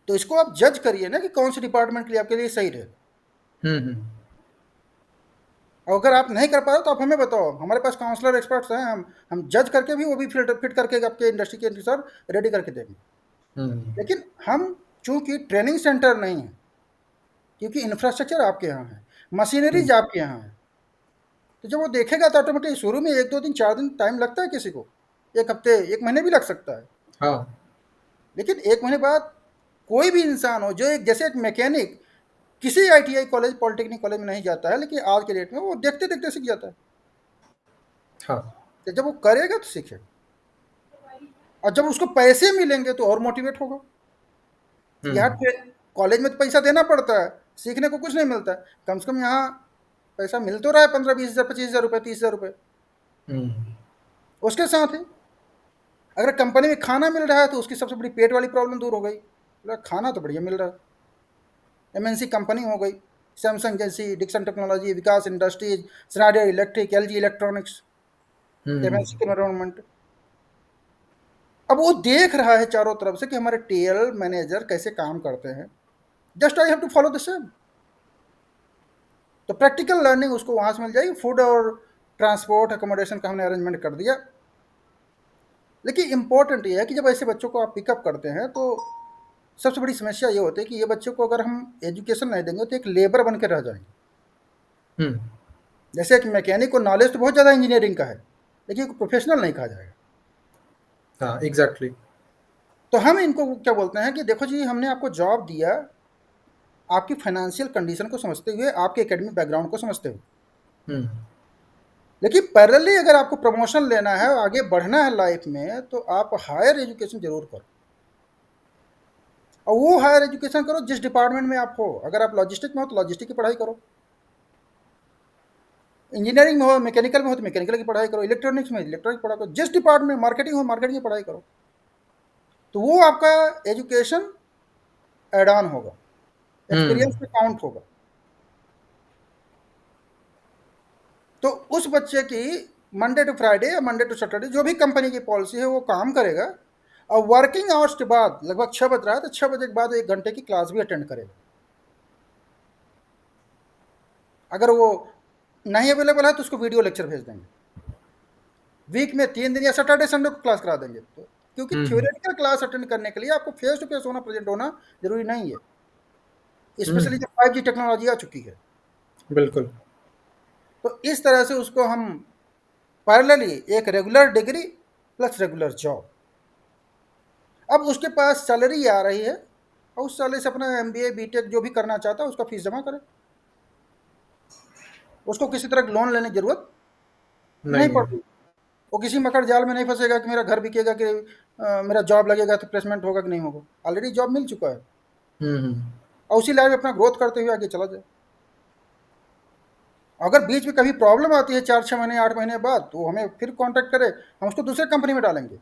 तो इसको आप जज करिए ना कि कौन से डिपार्टमेंट के लिए आपके लिए सही रहे। हुँ, हुँ। और अगर आप नहीं कर पा रहे तो आप हमें बताओ, हमारे पास काउंसलर एक्सपर्ट्स हैं, हम जज करके भी वो भी फिट करके आपके इंडस्ट्री के अनुसार रेडी करके देंगे। हुँ। लेकिन हम चूंकि ट्रेनिंग सेंटर नहीं है, क्योंकि इंफ्रास्ट्रक्चर आपके यहाँ है, हुँ। मशीनरीज आपके यहाँ है, तो जब वो देखेगा तो ऑटोमेटिक शुरू में 1 2 दिन 4 दिन टाइम लगता है किसी को, 1 हफ्ते 1 महीने भी लग सकता है। हाँ। लेकिन 1 महीने बाद कोई भी इंसान हो जो एक जैसे एक मैकेनिक किसी आईटीआई कॉलेज, पॉलिटेक्निक कॉलेज में नहीं जाता है, लेकिन आज के डेट में वो देखते देखते सीख जाता है। हाँ। तो जब वो करेगा तो सीखेगा, और जब उसको पैसे मिलेंगे तो और मोटिवेट होगा। यहाँ हम्म। कॉलेज में तो पैसा देना पड़ता है, सीखने को कुछ नहीं मिलता है। कम से कम यहाँ पैसा मिल तो रहा है, 15-20 हज़ार, 25 हज़ार रुपये, 30 हज़ार रुपये। हम्म। उसके साथ ही अगर कंपनी में खाना मिल रहा है तो उसकी सबसे बड़ी पेट वाली प्रॉब्लम दूर हो गई, बोला खाना तो बढ़िया मिल रहा है। एमएनसी कंपनी हो गई, सैमसंग जैसी, Dixon technology, Vikas industries, Schneider electric, LG electronics, hmm. MNC के एनवायरमेंट। अब वो देख रहा है चारों तरफ से कि हमारे टीएल मैनेजर कैसे काम करते हैं, just I have to follow the same. तो प्रैक्टिकल लर्निंग उसको वहाँ से मिल जाएगी। फूड और ट्रांसपोर्ट अकोमोडेशन का हमने अरेंजमेंट कर दिया। लेकिन इंपॉर्टेंट ये है कि जब ऐसे बच्चों को आप पिकअप करते हैं तो सबसे बड़ी समस्या ये होती है कि ये बच्चों को अगर हम एजुकेशन नहीं देंगे तो एक लेबर बन के रह जाएंगे। हम्म। जैसे एक मैकेनिक को नॉलेज तो बहुत ज़्यादा इंजीनियरिंग का है, लेकिन प्रोफेशनल नहीं कहा जाएगा। हाँ, एग्जैक्टली। तो हम इनको क्या बोलते हैं कि देखो जी, हमने आपको जॉब दिया आपकी फाइनेंशियल कंडीशन को समझते हुए, आपके एकेडमिक बैकग्राउंड को समझते हुए, हम्म। लेकिन पैरेलली अगर आपको प्रमोशन लेना है, आगे बढ़ना है लाइफ में, तो आप हायर एजुकेशन जरूर करो। और वो हायर एजुकेशन करो जिस डिपार्टमेंट में आप हो। अगर आप लॉजिस्टिक में हो तो लॉजिस्टिक की पढ़ाई करो, इंजीनियरिंग में हो, मैकेनिकल में हो तो मैकेनिकल की पढ़ाई करो, इलेक्ट्रॉनिक्स में इलेक्ट्रॉनिक पढ़ाई करो, जिस डिपार्टमेंट में मार्केटिंग हो मार्केटिंग की पढ़ाई करो। तो वो आपका एजुकेशन एड ऑन होगा, एक्सपीरियंस हम्म। पे काउंट होगा। तो उस बच्चे की मंडे टू फ्राइडे या मंडे टू सैटरडे जो भी कंपनी की पॉलिसी है वो काम करेगा, और वर्किंग आवर्स के बाद लगभग 6 बज रहा है तो 6 बजे के बाद 1 घंटे की क्लास भी अटेंड करेगा। अगर वो नहीं अवेलेबल है तो उसको वीडियो लेक्चर भेज देंगे, वीक में 3 दिन या सैटरडे संडे को क्लास करा देंगे। तो क्योंकि हम्म। थ्योरेटिकल क्लास अटेंड करने के लिए आपको फेस टू फेस होना, प्रेजेंट होना जरूरी नहीं है, स्पेशली हम्म। जब 5G टेक्नोलॉजी आ चुकी है। बिल्कुल। तो इस तरह से उसको हम पैरेलली एक regular degree plus regular job, अब उसके पास सैलरी आ रही है, और उस सैलरी से अपना एमबीए बीटेक जो भी करना चाहता है उसका फीस जमा करे। उसको किसी तरह की लोन लेने की जरूरत नहीं नहीं है। पड़ती। वो किसी मकर जाल में नहीं फंसेगा कि मेरा घर बिकेगा, कि मेरा जॉब लगेगा तो प्लेसमेंट होगा कि नहीं होगा। ऑलरेडी जॉब मिल चुका है, हम्म। और उसी लाइन में अपना ग्रोथ करते हुए आगे चला जाए। अगर बीच में कभी प्रॉब्लम आती है 4-6 महीने 8 महीने बाद, तो हमें फिर कांटेक्ट करे, हम उसको दूसरे कंपनी में डालेंगे।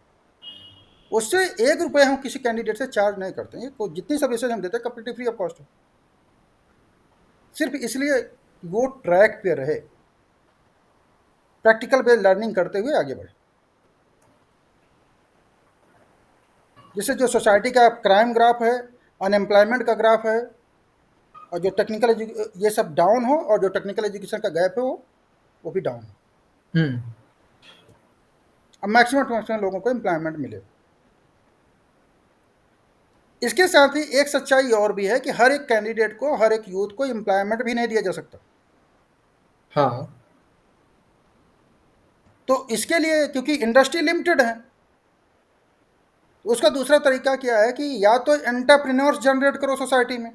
उससे 1 रुपये हम किसी कैंडिडेट से चार्ज नहीं करते हैं। को जितनी सर्विसेज हम देते हैं कंप्लीटली फ्री ऑफ कॉस्ट है, सिर्फ इसलिए वो ट्रैक पे रहे, प्रैक्टिकल बेस्ड लर्निंग करते हुए आगे बढ़े। जिससे जो सोसाइटी का क्राइम ग्राफ है, अनएम्प्लॉयमेंट का ग्राफ है, और जो टेक्निकल ये सब डाउन हो, और जो टेक्निकल एजुकेशन का गैप है वो भी डाउन हो। हम्म। अब मैक्सिमम लोगों को एम्प्लॉयमेंट मिले। इसके साथ ही एक सच्चाई और भी है कि हर एक कैंडिडेट को, हर एक यूथ को एम्प्लॉयमेंट भी नहीं दिया जा सकता। हाँ। तो इसके लिए क्योंकि इंडस्ट्री लिमिटेड है, तो उसका दूसरा तरीका क्या है कि या तो एंटरप्रेन्योर्स जनरेट करो सोसाइटी में,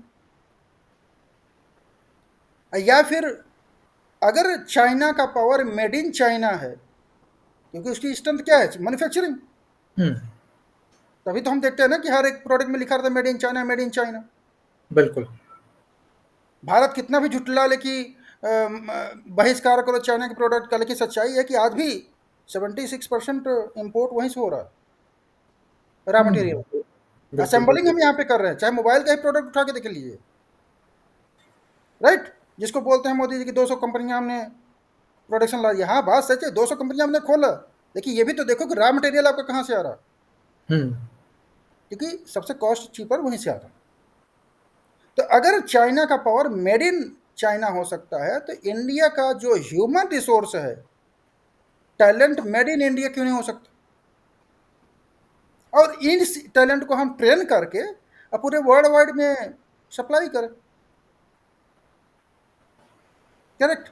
या फिर अगर चाइना का पावर मेड इन चाइना है, क्योंकि उसकी स्ट्रेंथ क्या है, मैन्युफैक्चरिंग। हम्म। तभी तो हम देखते हैं ना कि हर एक प्रोडक्ट में लिखा रहता है made in China, made in China. बिल्कुल। भारत कितना भी झुटला ले कि बहिष्कार करो चाइना के प्रोडक्ट का, लेकिन सच्चाई है कि आज भी 76% इम्पोर्ट वहीं से हो रहा है, रॉ हम्म। मटेरियल। बिल्कुल असेंबलिंग बिल्कुल। हम यहाँ पे कर रहे हैं, चाहे मोबाइल का ही प्रोडक्ट उठा के देख लीजिए, राइट। जिसको बोलते हैं मोदी जी की 200 कंपनियां हमने प्रोडक्शन ला दिया। हाँ, बात सच है, 200 कंपनियां हमने खोला, लेकिन ये भी तो देखो कि रॉ मटेरियल आपका कहाँ से आ रहा है, हम्म। क्योंकि सबसे कॉस्ट चीपर वहीं से आता है। तो अगर चाइना का पावर मेड इन चाइना हो सकता है, तो इंडिया का जो ह्यूमन रिसोर्स है, टैलेंट मेड इन इंडिया क्यों नहीं हो सकता? और इन टैलेंट को हम ट्रेन करके अब पूरे वर्ल्ड वाइड में सप्लाई करें, करेक्ट।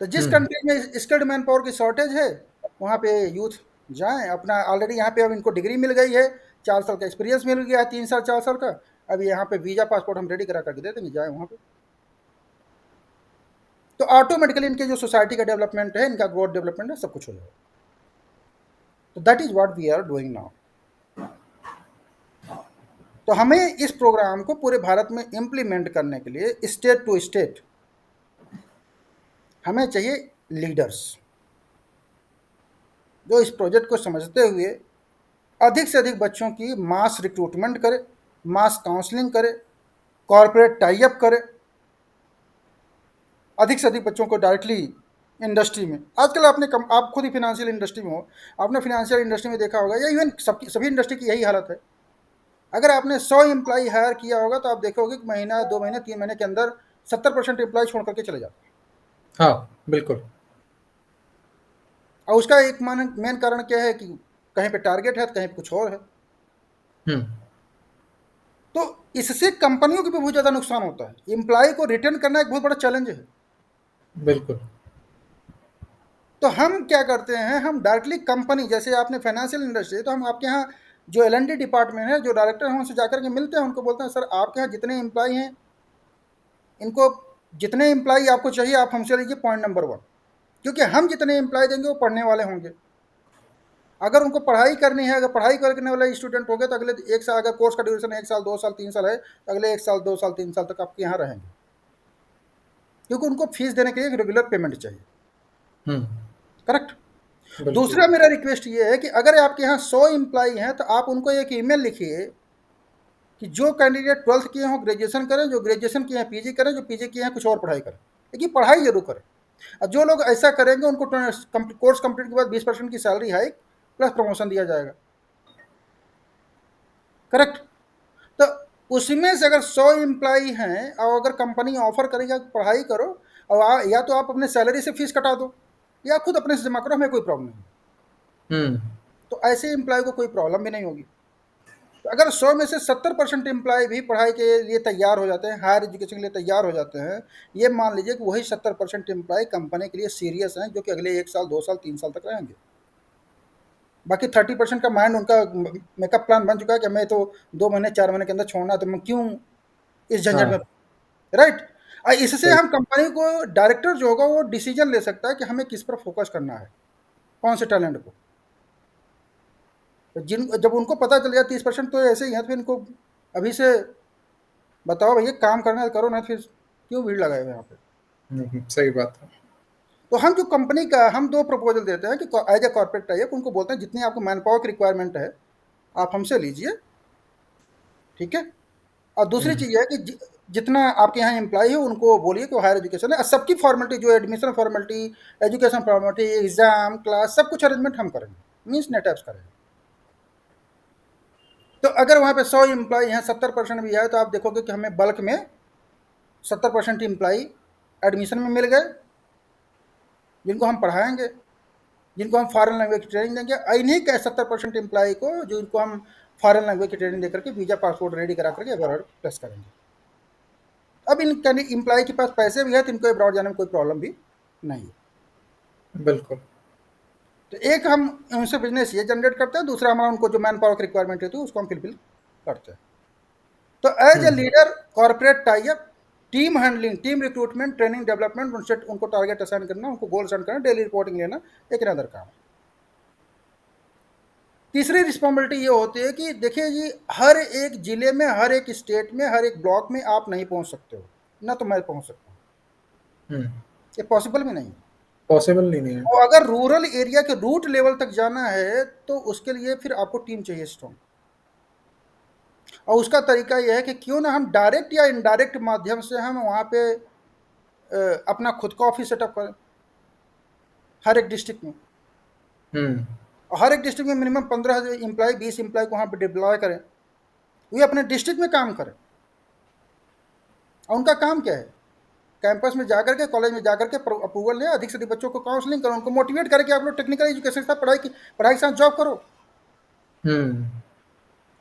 तो जिस हम्म। कंट्री में स्किल्ड मैन पावर की शॉर्टेज है, वहाँ पे यूथ जाएं। अपना ऑलरेडी यहाँ पे अब इनको डिग्री मिल गई है, 4 साल का एक्सपीरियंस मिल गया है, 3 साल 4 साल का। अब यहाँ पे वीज़ा पासपोर्ट हम रेडी करा करके दे देंगे, जाए वहाँ पे। तो ऑटोमेटिकली इनके जो सोसाइटी का डेवलपमेंट है, इनका ग्रोथ डेवलपमेंट है, सब कुछ हो जाएगा। तो that is what we are doing now. तो हमें इस प्रोग्राम को पूरे भारत में इम्प्लीमेंट करने के लिए स्टेट टू स्टेट हमें चाहिए लीडर्स जो इस प्रोजेक्ट को समझते हुए अधिक से अधिक बच्चों की मास रिक्रूटमेंट करे, मास काउंसलिंग करे, कॉर्पोरेट टाई अप करे, अधिक से अधिक बच्चों को डायरेक्टली इंडस्ट्री में। आजकल आप खुद ही फिनेंशियल इंडस्ट्री में हो, आपने फिनेंशियल इंडस्ट्री में देखा होगा, या इवन सभी इंडस्ट्री की यही हालत है। अगर आपने 100 एम्प्लॉय हायर किया होगा तो आप देखोगे कि महीना, 2 महीने, 3 महीने के अंदर 70% एम्प्लॉय छोड़ करके चले जाते हैं। हाँ, बिल्कुल। और उसका एक मेन कारण क्या है कि कहीं पे टारगेट है तो कहीं पे कुछ और है। हम्म। तो इससे कंपनियों को भी बहुत ज़्यादा नुकसान होता है। एम्प्लॉय को रिटेन करना एक बहुत बड़ा चैलेंज है। बिल्कुल। तो हम क्या करते हैं, हम डायरेक्टली कंपनी, जैसे आपने फाइनेंशियल इंडस्ट्री, तो हम आपके यहाँ जो L&D डिपार्टमेंट है, जो डायरेक्टर हैं, उनसे जाकर के मिलते हैं, उनको बोलते हैं सर आपके यहाँ जितने एम्प्लॉय हैं, इनको जितने एम्प्लॉय आपको चाहिए आप हमसे लीजिए, पॉइंट नंबर 1। क्योंकि हम जितने एम्प्लॉय देंगे वो पढ़ने वाले होंगे। अगर उनको पढ़ाई करनी है, अगर पढ़ाई करने वाले स्टूडेंट हो गए तो अगले 1 साल, अगर कोर्स का ड्यूरेशन 1 साल, 2 साल, 3 साल है, तो अगले 1 साल, 2 साल, 3 साल तक आपके यहाँ रहेंगे, क्योंकि उनको फीस देने के लिए रेगुलर पेमेंट चाहिए। करेक्ट। बिल्कुल। दूसरा मेरा रिक्वेस्ट ये है कि अगर आपके यहाँ 100 एम्प्लॉई हैं तो आप उनको एक ईमेल लिखिए कि जो कैंडिडेट 12th किए हों ग्रेजुएशन करें, जो ग्रेजुएशन किए हैं पीजी करें, जो पीजी किए हैं कुछ और पढ़ाई करें, लेकिन पढ़ाई जरूर करें। और जो लोग ऐसा करेंगे उनको कोर्स कंप्लीट के बाद 20% की सैलरी हाइक प्लस प्रमोशन दिया जाएगा। करेक्ट। तो उसमें से अगर 100 एम्प्लॉई हैं और अगर कंपनी ऑफर करेगा पढ़ाई करो, और या तो आप अपने सैलरी से फीस कटा दो या खुद अपने से जमा करो, हमें कोई प्रॉब्लम नहीं। तो ऐसे एम्प्लॉय को कोई प्रॉब्लम भी नहीं होगी। तो अगर 100 में से 70% एम्प्लॉय भी पढ़ाई के लिए तैयार हो जाते हैं, हायर एजुकेशन के लिए तैयार हो जाते हैं, ये मान लीजिए कि वही 70% एम्प्लॉय कंपनी के लिए सीरियस हैं, जो कि अगले 1 साल, 2 साल, 3 साल तक रहेंगे। बाकी 30% का माइंड उनका मेकअप प्लान बन चुका है कि हमें तो 2 महीने 4 महीने के अंदर छोड़ना है, तो मैं क्यों इस झंझट में। राइट। इससे हम कंपनी को, डायरेक्टर जो होगा वो डिसीजन ले सकता है कि हमें किस पर फोकस करना है, कौन से टैलेंट को। जब उनको पता चल गया 30% तो ऐसे ही है, तो फिर इनको अभी से बताओ भैया काम करना है करो, ना फिर क्यों भीड़ लगाए हुए यहाँ पे। सही बात है। तो हम जो कंपनी का, हम 2 प्रपोजल देते हैं कि एज ए कॉर्पोरेट टाइप उनको बोलते हैं जितनी आपको मैन पावर की रिक्वायरमेंट है आप हमसे लीजिए, ठीक है। और दूसरी चीज़ है कि जितना आपके यहाँ एम्प्लॉय है उनको बोलिए कि हायर एजुकेशन है, सबकी फॉर्मेलिटी, जो admission formality, education formality, exam, class, सब कुछ अरेंजमेंट हम करेंगे, मीन्स नेट ऐप्स करेंगे। तो अगर वहाँ पे 100 एम्प्लॉय हैं, 70% भी है, तो आप देखोगे कि हमें बल्क में 70% एम्प्लॉय एडमिशन में मिल गए, जिनको हम पढ़ाएंगे, जिनको हम फॉरेन लैंग्वेज की ट्रेनिंग देंगे। इन्हीं के 70% एम्प्लॉय को, जो इनको हम फॉरेन लैंग्वेज की ट्रेनिंग देकर के वीज़ा पासपोर्ट रेडी करा करके अब्रॉड प्लस करेंगे। अब इन एम्प्लॉय के पास पैसे भी है तो इनको अब्रॉड जाने में कोई प्रॉब्लम भी नहीं है। बिल्कुल। तो एक हम उनसे बिजनेस ये जनरेट करते हैं, दूसरा हमारा उनको जो मैन पावर की रिक्वायरमेंट होती है उसको हम फिलफिल करते हैं। तो as a leader, corporate tie up, team handling, team recruitment, training, development, उनसे उनको टारगेट असाइन करना, उनको गोल असाइन करना, डेली रिपोर्टिंग लेना, एक अदर काम। तीसरी रिस्पॉन्सिबिलिटी ये होती है कि देखिए जी, हर एक जिले में, हर एक स्टेट में, हर एक ब्लॉक में आप नहीं पहुंच सकते हो, ना तो मैं पहुंच सकता हूँ, ये पॉसिबल भी नहीं है। पॉसिबल नहीं है। और अगर रूरल एरिया के रूट लेवल तक जाना है तो उसके लिए फिर आपको टीम चाहिए स्ट्रॉन्ग। और उसका तरीका यह है कि क्यों ना हम डायरेक्ट या इनडायरेक्ट माध्यम से हम वहाँ पे अपना खुद का ऑफिस सेटअप करें हर एक डिस्ट्रिक्ट में। और हर एक डिस्ट्रिक्ट में मिनिमम 15 एम्प्लॉय, 20 एम्प्लॉय को वहाँ पे डिप्लॉय करें, वे अपने डिस्ट्रिक्ट में काम करें। और उनका काम क्या है, कैंपस में जाकर के, कॉलेज में जाकर के अप्रूवल लें, अधिक से अधिक बच्चों को काउंसलिंग करो, उनको मोटिवेट करें कि आप लोग टेक्निकल एजुकेशन के साथ पढ़ाई के साथ जॉब करो।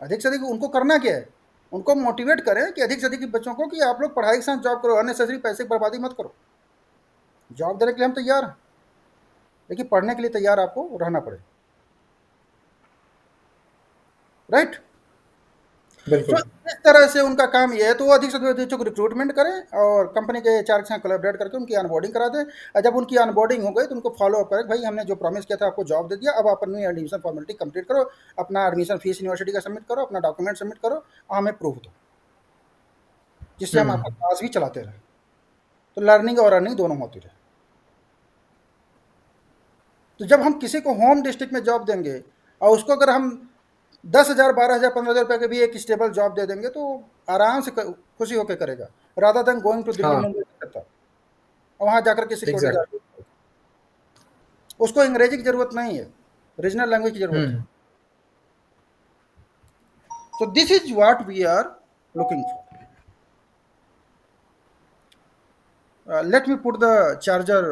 अधिक से अधिक उनको करना क्या है, उनको मोटिवेट करें कि अधिक से अधिक बच्चों को कि आप लोग पढ़ाई के साथ जॉब करो, अननेसेसरी पैसे की बर्बादी मत करो। जॉब देने के लिए हम तैयार हैं, लेकिन पढ़ने के लिए तैयार आपको रहना पड़ेगा। राइट। बिल्कुल। तो इस तरह से उनका काम ये है, तो वो अधिक से अधिक बच्चों को रिक्रूटमेंट करें और कंपनी के एचआर के साथ कोलैबोरेट करके उनकी ऑनबोर्डिंग करा दें। और जब उनकी ऑनबोर्डिंग हो गई तो उनको फॉलो अप करें, भाई हमने जो प्रॉमिस किया था आपको जॉब दे दिया, अब आप अपनी एडमिशन फॉर्मेलिटी कंप्लीट करो, अपना एडमिशन फीस यूनिवर्सिटी का सबमिट करो, अपना डॉक्यूमेंट सबमिट करो और हमें प्रूफ दो, जिससे हम आपका क्लास भी चलाते रहें, तो लर्निंग और अर्निंग दोनों होती रहे। तो जब हम किसी को होम डिस्ट्रिक्ट में जॉब देंगे और उसको अगर हम 10,000, 12,000, 15,000 रुपये के भी एक स्टेबल जॉब दे देंगे तो आराम से खुशी होकर करेगा, rather than going to Delhi, हाँ, मुंबई करता और वहाँ जाकर के सिक्योरिटी एग्जैक्ट। गार्ड। उसको अंग्रेजी की ज़रूरत नहीं है, रीजनल लैंग्वेज की ज़रूरत है। हम्म। So this is what we are looking for. Let me put the charger,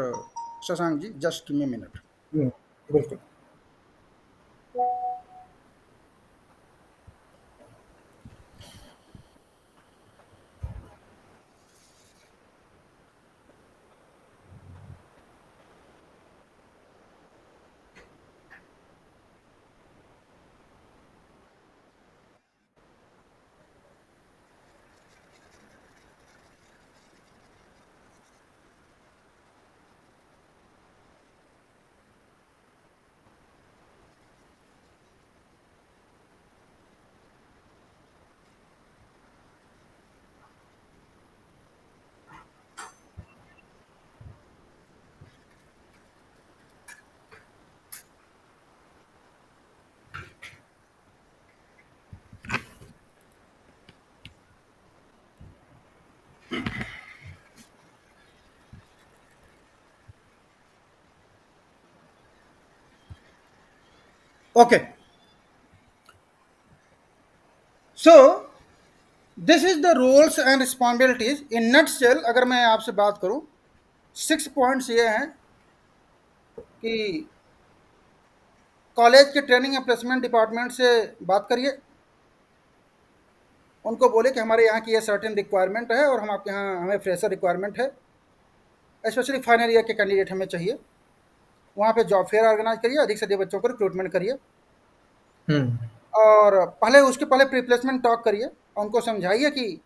Shashank ji. Just give me a minute. बिल्कुल। Okay. So this is the roles and responsibilities in nutshell. अगर मैं आपसे बात करूं, 6 points ये हैं कि college के ट्रेनिंग एंड प्लेसमेंट डिपार्टमेंट से बात करिए, उनको बोले कि हमारे यहाँ की ये सर्टेन रिक्वायरमेंट है और हम आपके यहाँ, हमें फ्रेशर रिक्वायरमेंट है, स्पेशली फाइनल ईयर के कैंडिडेट हमें चाहिए। वहाँ पे जॉब फेयर ऑर्गेनाइज करिए, अधिक से अधिक बच्चों को रिक्रूटमेंट करिए हम्म। और पहले उसके पहले प्री प्लेसमेंट टॉक करिए और उनको समझाइए कि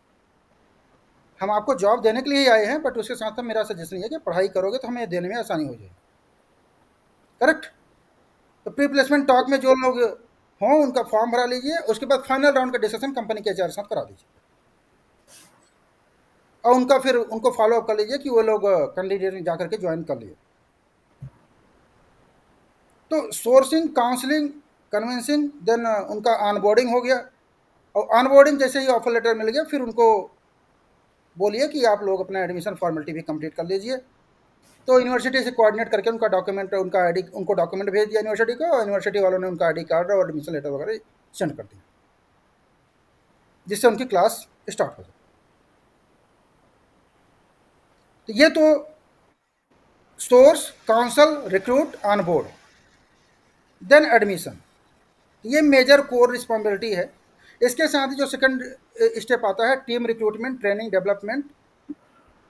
हम आपको जॉब देने के लिए ही आए हैं, बट उसके साथ साथ मेरा सजेशन ये है कि पढ़ाई करोगे तो हमें देने में आसानी हो जाएगी। करेक्ट। तो प्री प्लेसमेंट टॉक में जो लोग हों उनका फॉर्म भरा लीजिए, उसके बाद फाइनल राउंड का डिस्कशन कंपनी के एचआर के साथ करा दीजिए और उनका फिर उनको फॉलो अप कर लीजिए कि वो लोग कैंडिडेट जा करके ज्वाइन कर लिए। तो सोर्सिंग, काउंसलिंग, कन्विंसिंग, देन उनका ऑनबोर्डिंग हो गया और ऑनबोर्डिंग जैसे ही ऑफर लेटर मिल गया फिर उनको बोलिए कि आप लोग अपना एडमिशन फॉर्मेलिटी भी कंप्लीट कर लीजिए। तो यूनिवर्सिटी से कोऑर्डिनेट करके उनका डॉक्यूमेंट, उनका आईडी, उनको डॉक्यूमेंट भेज दिया यूनिवर्सिटी को और यूनिवर्सिटी वालों ने उनका आईडी कार्ड और एडमिशन लेटर वगैरह सेंड कर दिया, जिससे उनकी क्लास स्टार्ट हो जाए। तो ये तो source, counsel, recruit, on board, then admission, ये मेजर कोर रिस्पॉन्सिबिलिटी है। इसके साथ ही जो सेकंड स्टेप आता है टीम रिक्रूटमेंट, ट्रेनिंग, डेवलपमेंट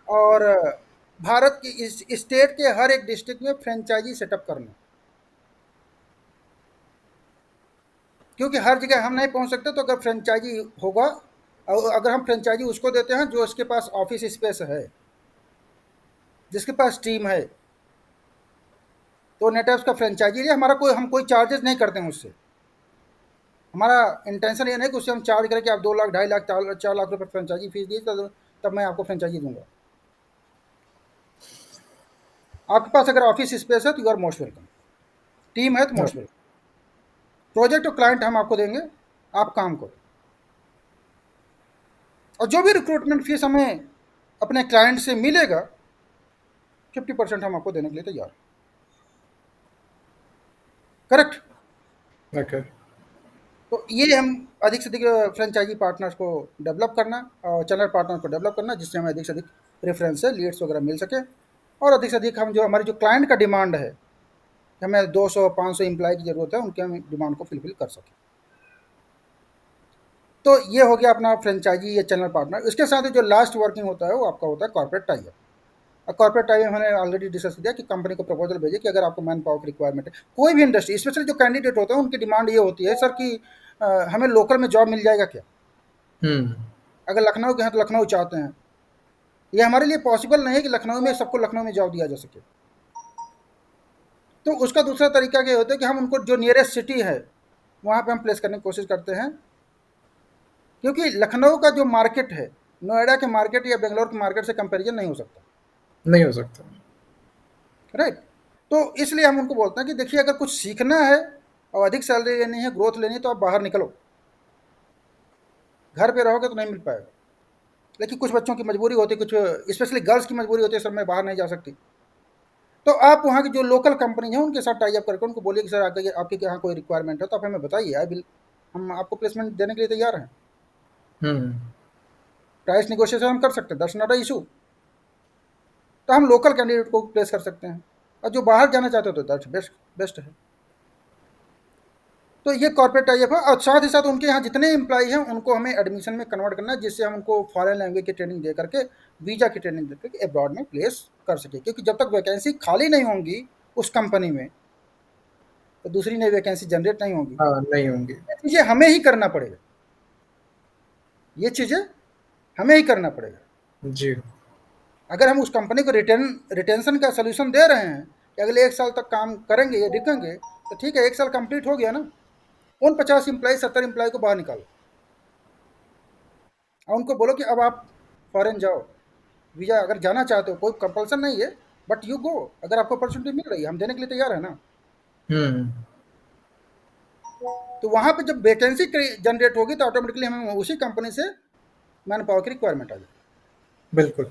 और भारत की इस स्टेट के हर एक डिस्ट्रिक्ट में फ्रेंचाइजी सेटअप करना, क्योंकि हर जगह हम नहीं पहुंच सकते। तो अगर फ्रेंचाइजी होगा और अगर हम फ्रेंचाइजी उसको देते हैं जो उसके पास ऑफिस स्पेस है, जिसके पास टीम है, तो नेटवर्क का फ्रेंचाइजी है हमारा, हम कोई चार्जेस नहीं करते हैं उससे। हमारा इंटेंशन ये नहीं कि उससे हम चार्ज करें कि आप 2 लाख, 2.5 लाख, 4 लाख रुपये फ्रेंचाइजी फीस दिए तब मैं आपको फ्रेंचाइजी दूंगा। आपके पास अगर ऑफिस स्पेस है तो you are most welcome, team है तो मोस्ट वेलकम। प्रोजेक्ट और क्लाइंट हम आपको देंगे, आप काम करो और जो भी रिक्रूटमेंट फीस हमें अपने क्लाइंट से मिलेगा 50% हम आपको देने के लिए तैयार हैं। करेक्ट। ओके। तो ये हम अधिक से अधिक फ्रेंचाइजी पार्टनर्स को डेवलप करना और चैनल पार्टनर्स को डेवलप करना, जिससे हमें अधिक से अधिक रेफरेंस से लीड्स वगैरह मिल सके और अधिक से अधिक हम जो हमारी जो क्लाइंट का डिमांड है, हमें 200-500 एम्प्लॉय की ज़रूरत है, उनके हम डिमांड को फुलफिल कर सकें। तो ये हो गया अपना फ्रेंचाइजी या चैनल पार्टनर। इसके साथ ही जो लास्ट वर्किंग होता है वो आपका होता है कॉर्पोरेट टाई अप। और कॉर्पोरेट टाई अप मैंने ऑलरेडी डिस्कस किया कि कंपनी को प्रपोजल भेजे कि अगर आपको मैन पावर की रिक्वायरमेंट है, कोई भी इंडस्ट्री, स्पेशली जो कैंडिडेट होते हैं उनकी डिमांड ये होती है सर कि हमें लोकल में जॉब मिल जाएगा क्या, हम्म। अगर लखनऊ के हैं तो लखनऊ चाहते हैं। ये हमारे लिए पॉसिबल नहीं है कि लखनऊ में सबको लखनऊ में जॉब दिया जा सके। तो उसका दूसरा तरीका क्या होता है कि हम उनको जो नियरेस्ट सिटी है वहाँ पे हम प्लेस करने की कोशिश करते हैं, क्योंकि लखनऊ का जो मार्केट है नोएडा के मार्केट या बेंगलोर के मार्केट से कंपैरिजन नहीं हो सकता। नहीं हो सकता। राइट। तो इसलिए हम उनको बोलते हैं कि देखिए, अगर कुछ सीखना है और अधिक सैलरी लेनी है, ग्रोथ लेनी है, तो आप बाहर निकलो। घर पे रहोगे तो नहीं मिल पाएगा। लेकिन कुछ बच्चों की मजबूरी होती है, कुछ स्पेशली गर्ल्स की मजबूरी होती है, सर मैं बाहर नहीं जा सकती। तो आप वहाँ की जो लोकल कंपनी है उनके साथ टाई अप करके उनको बोलिए कि सर आपके आपके यहाँ कोई रिक्वायरमेंट है तो आप हमें बताइए, आई विल, हम आपको प्लेसमेंट देने के लिए तैयार हैं। हम्म। प्राइस निगोशिएशन हम कर सकते हैं, दैट्स नॉट अ इशू। तो हम लोकल कैंडिडेट को प्लेस कर सकते हैं, और जो बाहर जाना चाहते हो तो दैट्स बेस्ट बेस्ट है। तो ये कॉर्पोरेट टाई अप है, और साथ ही साथ उनके यहाँ जितने एम्प्लॉई हैं उनको हमें एडमिशन में कन्वर्ट करना है, जिससे हम उनको फॉरेन लैंग्वेज की ट्रेनिंग दे करके, वीज़ा की ट्रेनिंग दे करके अब्रॉड में प्लेस कर सके। क्योंकि जब तक वैकेंसी खाली नहीं होंगी उस कंपनी में, तो दूसरी नई वैकेंसी जनरेट नहीं होंगी। हाँ, नहीं होंगे। ये चीज़ें हमें ही करना पड़ेगा, ये चीज़ें हमें ही करना पड़ेगा। जी। अगर हम उस कंपनी को रिटेंशन का सोल्यूशन दे रहे हैं कि अगले 1 साल तक काम करेंगे या टिकेंगे, तो ठीक है, 1 साल कंप्लीट हो गया ना, उन 50 एम्प्लॉय 70 एम्प्लॉय को बाहर निकालो और उनको बोलो कि अब आप फॉरेन जाओ। वीज़ा अगर जाना चाहते हो, कोई कंपल्सन नहीं है, बट यू गो। अगर आपको अपॉर्चुनिटी मिल रही है, हम देने के लिए तैयार है ना। हम्म। तो वहाँ पे जब वैकेंसी जनरेट होगी तो ऑटोमेटिकली हमें उसी कंपनी से मैन पावर की रिक्वायरमेंट आ जाएगी। बिल्कुल।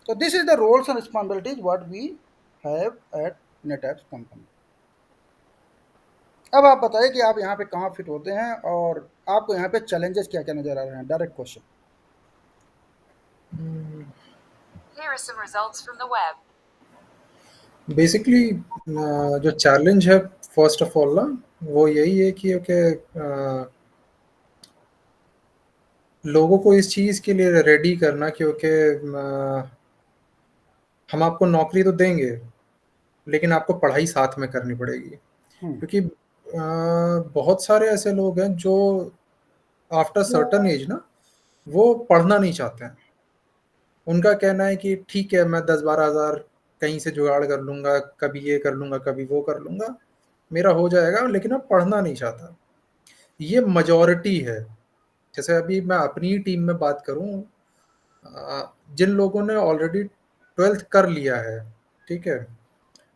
तो this is the roles and responsibilities what we have at NetApps company. अब आप बताइए कि आप यहाँ पे कहाँ फिट होते हैं और आपको यहाँ पे चैलेंजेस क्या क्या नजर आ रहे हैं। Direct question. Here are some results from the web. Basically जो चैलेंज है फर्स्ट ऑफ ऑल ना, वो यही है कि ओके, लोगों को इस चीज़ के लिए रेडी करना कि ओके, हम आपको नौकरी तो देंगे लेकिन आपको पढ़ाई साथ में करनी पड़ेगी। हम्म। क्योंकि बहुत सारे ऐसे लोग हैं जो आफ्टर सर्टन एज ना, वो पढ़ना नहीं चाहते हैं। उनका कहना है कि ठीक है, मैं 10-12 हज़ार कहीं से जुगाड़ कर लूँगा, कभी ये कर लूँगा, कभी वो कर लूँगा, मेरा हो जाएगा, लेकिन अब पढ़ना नहीं चाहता। ये मेजॉरिटी है। जैसे अभी मैं अपनी टीम में बात करूँ, जिन लोगों ने ऑलरेडी 12th कर लिया है, ठीक है,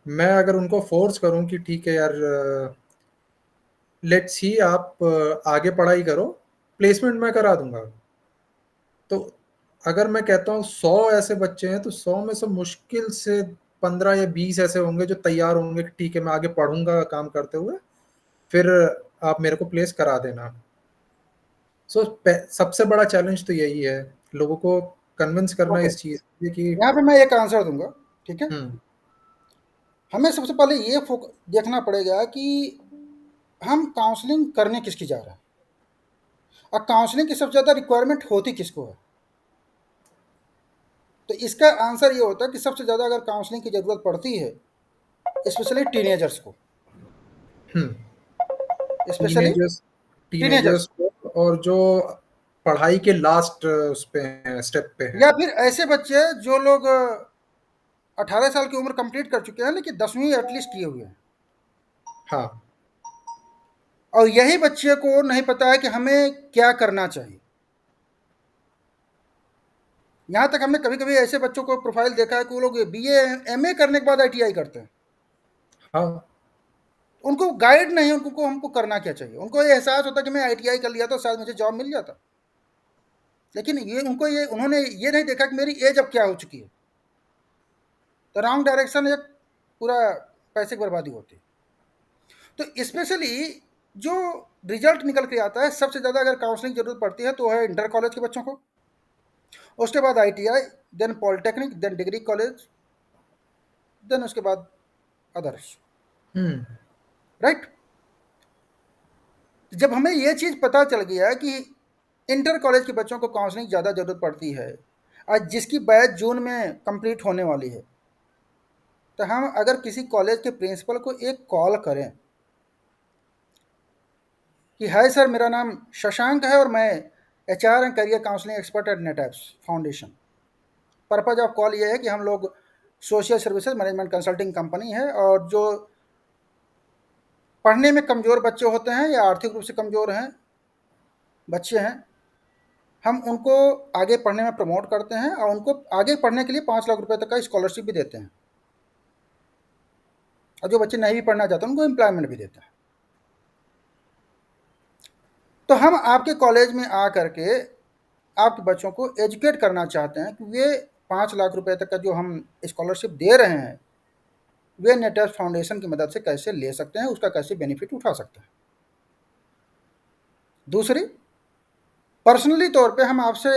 मैं अगर उनको फोर्स करूँ कि ठीक है यार, लेट्स सी आप आगे पढ़ाई करो, प्लेसमेंट मैं करा दूंगा, तो अगर मैं कहता हूँ 100 ऐसे बच्चे हैं तो 100 में से मुश्किल से 15 या 20 ऐसे होंगे जो तैयार होंगे कि ठीक है मैं आगे पढ़ूंगा काम करते हुए, फिर आप मेरे को प्लेस करा देना। सो सबसे बड़ा चैलेंज तो यही है, लोगों को कन्विंस करना ओके, इस चीज़ के लिए कि यहाँ पे मैं एक आंसर दूंगा। ठीक है, हम्म। हमें सबसे पहले ये देखना पड़ेगा कि हम काउंसलिंग करने किसकी जा रहे हैं और काउंसलिंग की सबसे ज़्यादा रिक्वायरमेंट होती किसको है। तो इसका आंसर ये होता है कि सबसे ज़्यादा अगर काउंसलिंग की ज़रूरत पड़ती है स्पेशली टीनेजर्स को, हम्म। स्पेशली टीनेजर्स टीनेजर्स, टीनेजर्स को, और जो पढ़ाई के लास्ट उस पे हैं, स्टेप पे हैं। या फिर ऐसे बच्चे जो लोग 18 साल की उम्र कंप्लीट कर चुके हैं लेकिन 10वीं एटलीस्ट किए हुए हैं। हाँ। और यही बच्चे को नहीं पता है कि हमें क्या करना चाहिए। यहाँ तक हमने कभी कभी ऐसे बच्चों को प्रोफाइल देखा है कि वो लोग बीए एमए करने के बाद आईटीआई करते हैं। हाँ। उनको गाइड नहीं, उनको हमको करना क्या चाहिए। उनको ये एहसास होता है कि मैं आईटीआई कर लिया तो शायद मुझे जॉब मिल जाता, लेकिन ये उन्होंने ये नहीं देखा कि मेरी एज अब क्या हो चुकी है। तो रॉन्ग डायरेक्शन, एक पूरा पैसे की बर्बादी होती है। तो स्पेशली जो रिजल्ट निकल के आता है, सबसे ज़्यादा अगर काउंसलिंग जरूरत पड़ती है तो है इंटर कॉलेज के बच्चों को, उसके बाद ITI, then polytechnic, then degree college, then उसके बाद अदर्स। हम्म। राइट। जब हमें ये चीज़ पता चल गया है कि इंटर कॉलेज के बच्चों को काउंसलिंग ज़्यादा ज़रूरत पड़ती है, आज जिसकी बैच जून में कंप्लीट होने वाली है, तो हम अगर किसी कॉलेज के प्रिंसिपल को एक कॉल करें कि हाय सर, मेरा नाम शशांक है और मैं HR and career counselling expert at NetApps foundation. Purpose of call ये है कि हम लोग social services management consulting company है, और जो पढ़ने में कमज़ोर बच्चे होते हैं या आर्थिक रूप से कमज़ोर हैं बच्चे हैं, हम उनको आगे पढ़ने में प्रमोट करते हैं और उनको आगे पढ़ने के लिए 5 लाख रुपए तक का स्कॉलरशिप भी देते हैं, और जो बच्चे नहीं भी पढ़ना चाहते उनको एम्प्लॉयमेंट भी देते हैं। तो हम आपके कॉलेज में आ करके आपके बच्चों को एजुकेट करना चाहते हैं कि वे 5 लाख रुपए तक का जो हम स्कॉलरशिप दे रहे हैं वे नेटएप्स फाउंडेशन की मदद से कैसे ले सकते हैं, उसका कैसे बेनिफिट उठा सकते हैं। दूसरी, पर्सनली तौर पे हम आपसे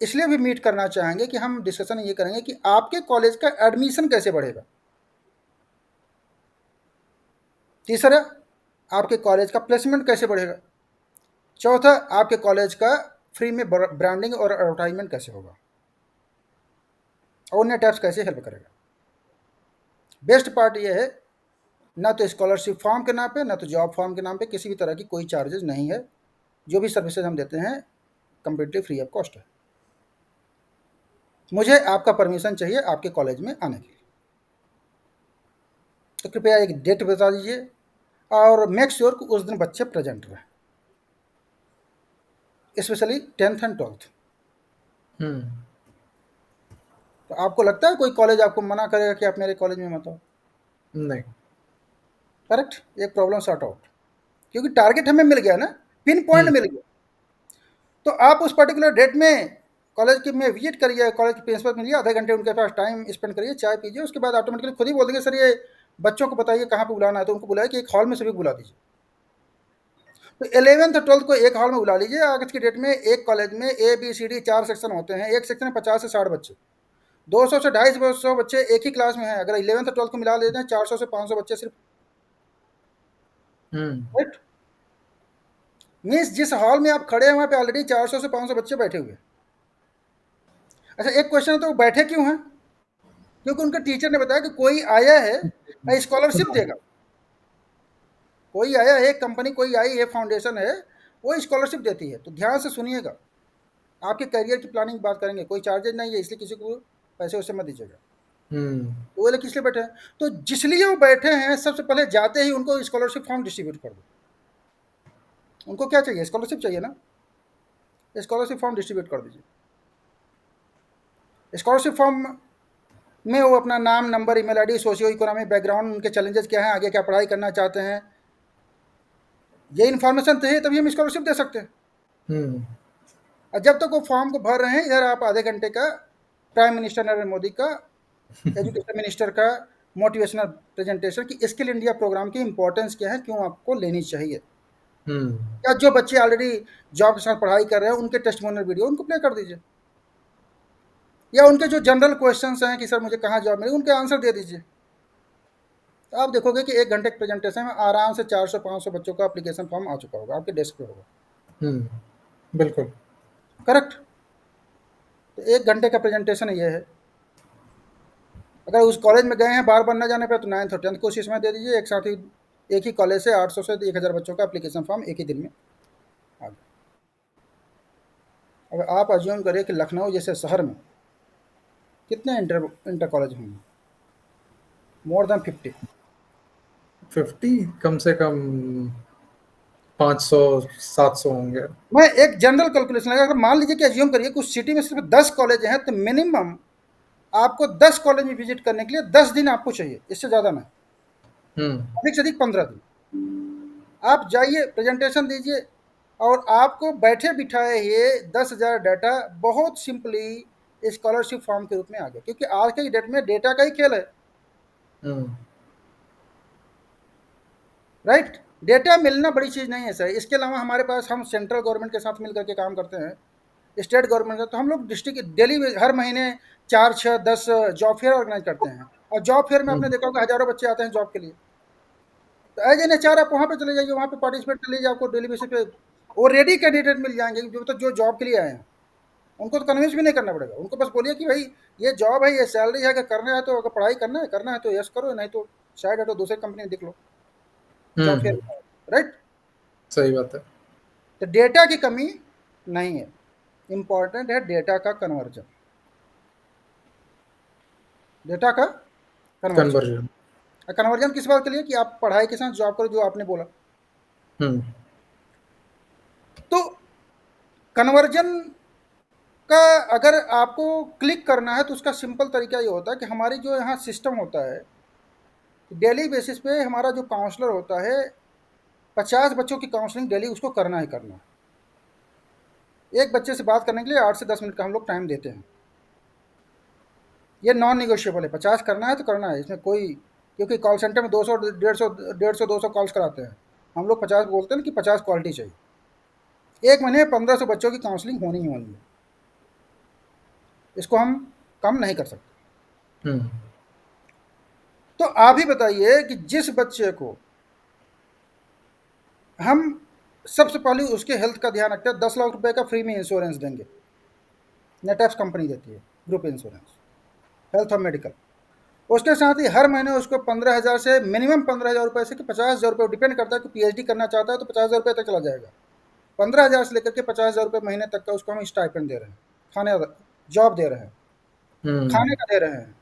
इसलिए भी मीट करना चाहेंगे कि हम डिस्कशन ये करेंगे कि आपके कॉलेज का एडमिशन कैसे बढ़ेगा। तीसरा, आपके कॉलेज का प्लेसमेंट कैसे बढ़ेगा। चौथा, आपके कॉलेज का फ्री में ब्रांडिंग और एडवर्टाइजमेंट कैसे होगा, और नेटएप्स कैसे हेल्प करेगा। बेस्ट पार्ट ये है, ना तो स्कॉलरशिप फॉर्म के नाम पे, ना तो जॉब फॉर्म के नाम पे किसी भी तरह की कोई चार्जेस नहीं है। जो भी सर्विसेज हम देते हैं कंप्लीटली फ्री ऑफ कॉस्ट है। मुझे आपका परमिशन चाहिए आपके कॉलेज में आने के लिए, तो कृपया एक डेट बता दीजिए और मेक श्योर कि उस दिन बच्चे प्रेजेंट रहें, स्पेशली 10th एंड 12th। तो आपको लगता है कोई कॉलेज आपको मना करेगा कि आप मेरे कॉलेज में मत आओ? नहीं। करेक्ट, एक प्रॉब्लम सॉर्ट आउट, क्योंकि टारगेट हमें मिल गया ना, पिन पॉइंट मिल गया। तो आप उस पर्टिकुलर डेट में कॉलेज के में विजिट करिए, कॉलेज के प्रिंसिपल मिलिए, आधे घंटे उनके पास टाइम स्पेंड करिए, चाय पीजिए, उसके बाद ऑटोमेटिकली खुद ही बोल देंगे सर ये बच्चों को बताइए कहाँ पे बुलाना है, तो उनको बुलाइए कि एक हॉल में सभी बुला दीजिए। तो 11th और 12th को एक हॉल में बुला लीजिए। आज की डेट में एक कॉलेज में ABCD 4 सेक्शन होते हैं, एक सेक्शन में 50 से 60 बच्चे, 200 से 250 बच्चे एक ही क्लास में हैं। अगर 11th और 12th को मिला लेते हैं 400 से 500 बच्चे सिर्फ, राइट। मीन्स जिस हॉल में आप खड़े हैं वहाँ पे ऑलरेडी 400 से 500 बच्चे बैठे हुए। अच्छा, एक क्वेश्चन है, तो वो बैठे क्यों हैं? क्योंकि उनके टीचर ने बताया कि कोई आया है स्कॉलरशिप देगा, कोई आया है, कंपनी कोई आई है, फाउंडेशन है, वो स्कॉलरशिप देती है। तो ध्यान से सुनिएगा, आपके करियर की प्लानिंग बात करेंगे, कोई चार्जेज नहीं है, इसलिए किसी को पैसे वैसे मत दीजिएगा। तो वो लोग किस लिए बैठे हैं? तो जिसलिए वो बैठे हैं, सबसे पहले जाते ही उनको स्कॉलरशिप फॉर्म डिस्ट्रीब्यूट कर दो। उनको क्या चाहिए? स्कॉलरशिप चाहिए ना, स्कॉलरशिप फॉर्म डिस्ट्रीब्यूट कर दीजिए। स्कॉलरशिप फॉर्म में वो अपना नाम, number, email ID, socio economic background, उनके चैलेंजेस क्या हैं, आगे क्या पढ़ाई करना चाहते हैं, ये इन्फॉर्मेशन चाहिए, तभी हम स्कॉलरशिप दे सकते हैं। और जब तक वो फॉर्म को भर रहे हैं, इधर आप आधे घंटे का प्राइम मिनिस्टर नरेंद्र मोदी का, एजुकेशन मिनिस्टर का मोटिवेशनल प्रेजेंटेशन कि स्किल इंडिया प्रोग्राम की इंपॉर्टेंस क्या है, क्यों आपको लेनी चाहिए, या जो बच्चे ऑलरेडी जॉब के साथ पढ़ाई कर रहे हैं उनके टेस्टिमोनियल वीडियो उनको प्ले कर दीजिए, या उनके जो जनरल क्वेश्चंस हैं कि सर मुझे कहाँ जॉब मिलेगी, उनके आंसर दे दीजिए। तो आप देखोगे कि 1 घंटे के प्रेजेंटेशन में आराम से 400-500 बच्चों का एप्लीकेशन फॉर्म आ चुका होगा, आपके डेस्क पे होगा। बिल्कुल करेक्ट। तो 1 घंटे का प्रेजेंटेशन ये है। अगर उस कॉलेज में गए हैं बार बार न जाने पे, तो 9th और 10th को उसी समय दे दीजिए, एक साथ ही एक ही कॉलेज से 800 से 1000 बच्चों का एप्लीकेशन फॉर्म एक ही दिन में आ गया। अब आप अज्यूम करिए कि लखनऊ जैसे शहर में कितने इंटर कॉलेज होंगे? मोर देन 50 कम से कम 500-700 होंगे। मैं एक जनरल कैलकुलेशन लगा, अगर मान लीजिए कि अज्यूम करिए कि उस सिटी में सिर्फ 10 कॉलेज हैं, तो मिनिमम आपको 10 कॉलेज में विजिट करने के लिए 10 दिन आपको चाहिए, इससे ज़्यादा नहीं, अधिक से अधिक 15 दिन। आप जाइए, प्रेजेंटेशन दीजिए, और आपको बैठे बिठाए ये 10,000 डाटा बहुत सिंपली स्कॉलरशिप फॉर्म के रूप में आ गया, क्योंकि आज के डेट में डेटा का ही खेल है, राइट। डेटा मिलना बड़ी चीज़ नहीं है सर। इसके अलावा हमारे पास, हम सेंट्रल गवर्नमेंट के साथ मिल करके काम करते हैं, स्टेट गवर्नमेंट का, तो हम लोग डिस्ट्रिक्ट डेली हर महीने 4, 6, 10 जॉब फेयर ऑर्गेनाइज करते हैं, और जॉब फेयर में आपने देखा होगा हज़ारों बच्चे आते हैं जॉब के लिए। तो एज एन HR आप वहाँ पे चले जाइए, वहाँ पे पार्टिसिपेट कर लीजिए, आपको डेली बेसिस पे वो रेडी कैंडिडेट मिल जाएंगे जो जॉब के लिए आए हैं। उनको तो कन्विंस भी नहीं करना पड़ेगा, उनको बस बोलिए कि भाई ये जॉब है, ये सैलरी है, अगर करना है तो, अगर पढ़ाई करना है तो यस करो, नहीं तो साइड हटो, दूसरी कंपनी देख लो, जॉब फेयर, राइट। सही बात है। तो डेटा की कमी नहीं है, इम्पॉर्टेंट है डेटा का कन्वर्जन, डेटा का कन्वर्जन। कन्वर्जन। कन्वर्जन किस बात के लिए कि आप पढ़ाई के साथ जॉब करो, जो आपने बोला। हम्म। तो कन्वर्जन का अगर आपको क्लिक करना है तो उसका सिंपल तरीका ये होता है कि हमारी जो यहाँ सिस्टम होता है, डेली बेसिस पे हमारा जो काउंसलर होता है 50 बच्चों की काउंसलिंग डेली उसको करना ही करना है। एक बच्चे से बात करने के लिए 8 से 10 मिनट का हम लोग टाइम देते हैं। ये नॉन निगोशिएबल है, 50 करना है तो करना है, इसमें कोई, क्योंकि कॉल सेंटर में 200 150 200 कॉल्स कराते हैं, हम लोग 50 बोलते हैं कि 50 क्वालिटी चाहिए। एक महीने में 1500 बच्चों की काउंसलिंग होनी ही होनी है, इसको हम कम नहीं कर सकते। हम्म। तो आप ही बताइए कि जिस बच्चे को हम सबसे पहले उसके हेल्थ का ध्यान रखते हैं, 10 लाख रुपए का फ्री में इंश्योरेंस देंगे, नेटैप्स कंपनी देती है ग्रुप इंश्योरेंस, हेल्थ और मेडिकल। उसके साथ ही हर महीने उसको 15,000 से मिनिमम 15,000 रुपये से कि 50,000 रुपये, डिपेंड करता है कि पीएचडी करना चाहता है तो 50,000 रुपये तक चला जाएगा। 15,000 से लेकर के 50,000 रुपये महीने तक का उसको हम स्टाइपेंड दे रहे हैं, खाने, जॉब दे रहे हैं, खाने का दे रहे हैं,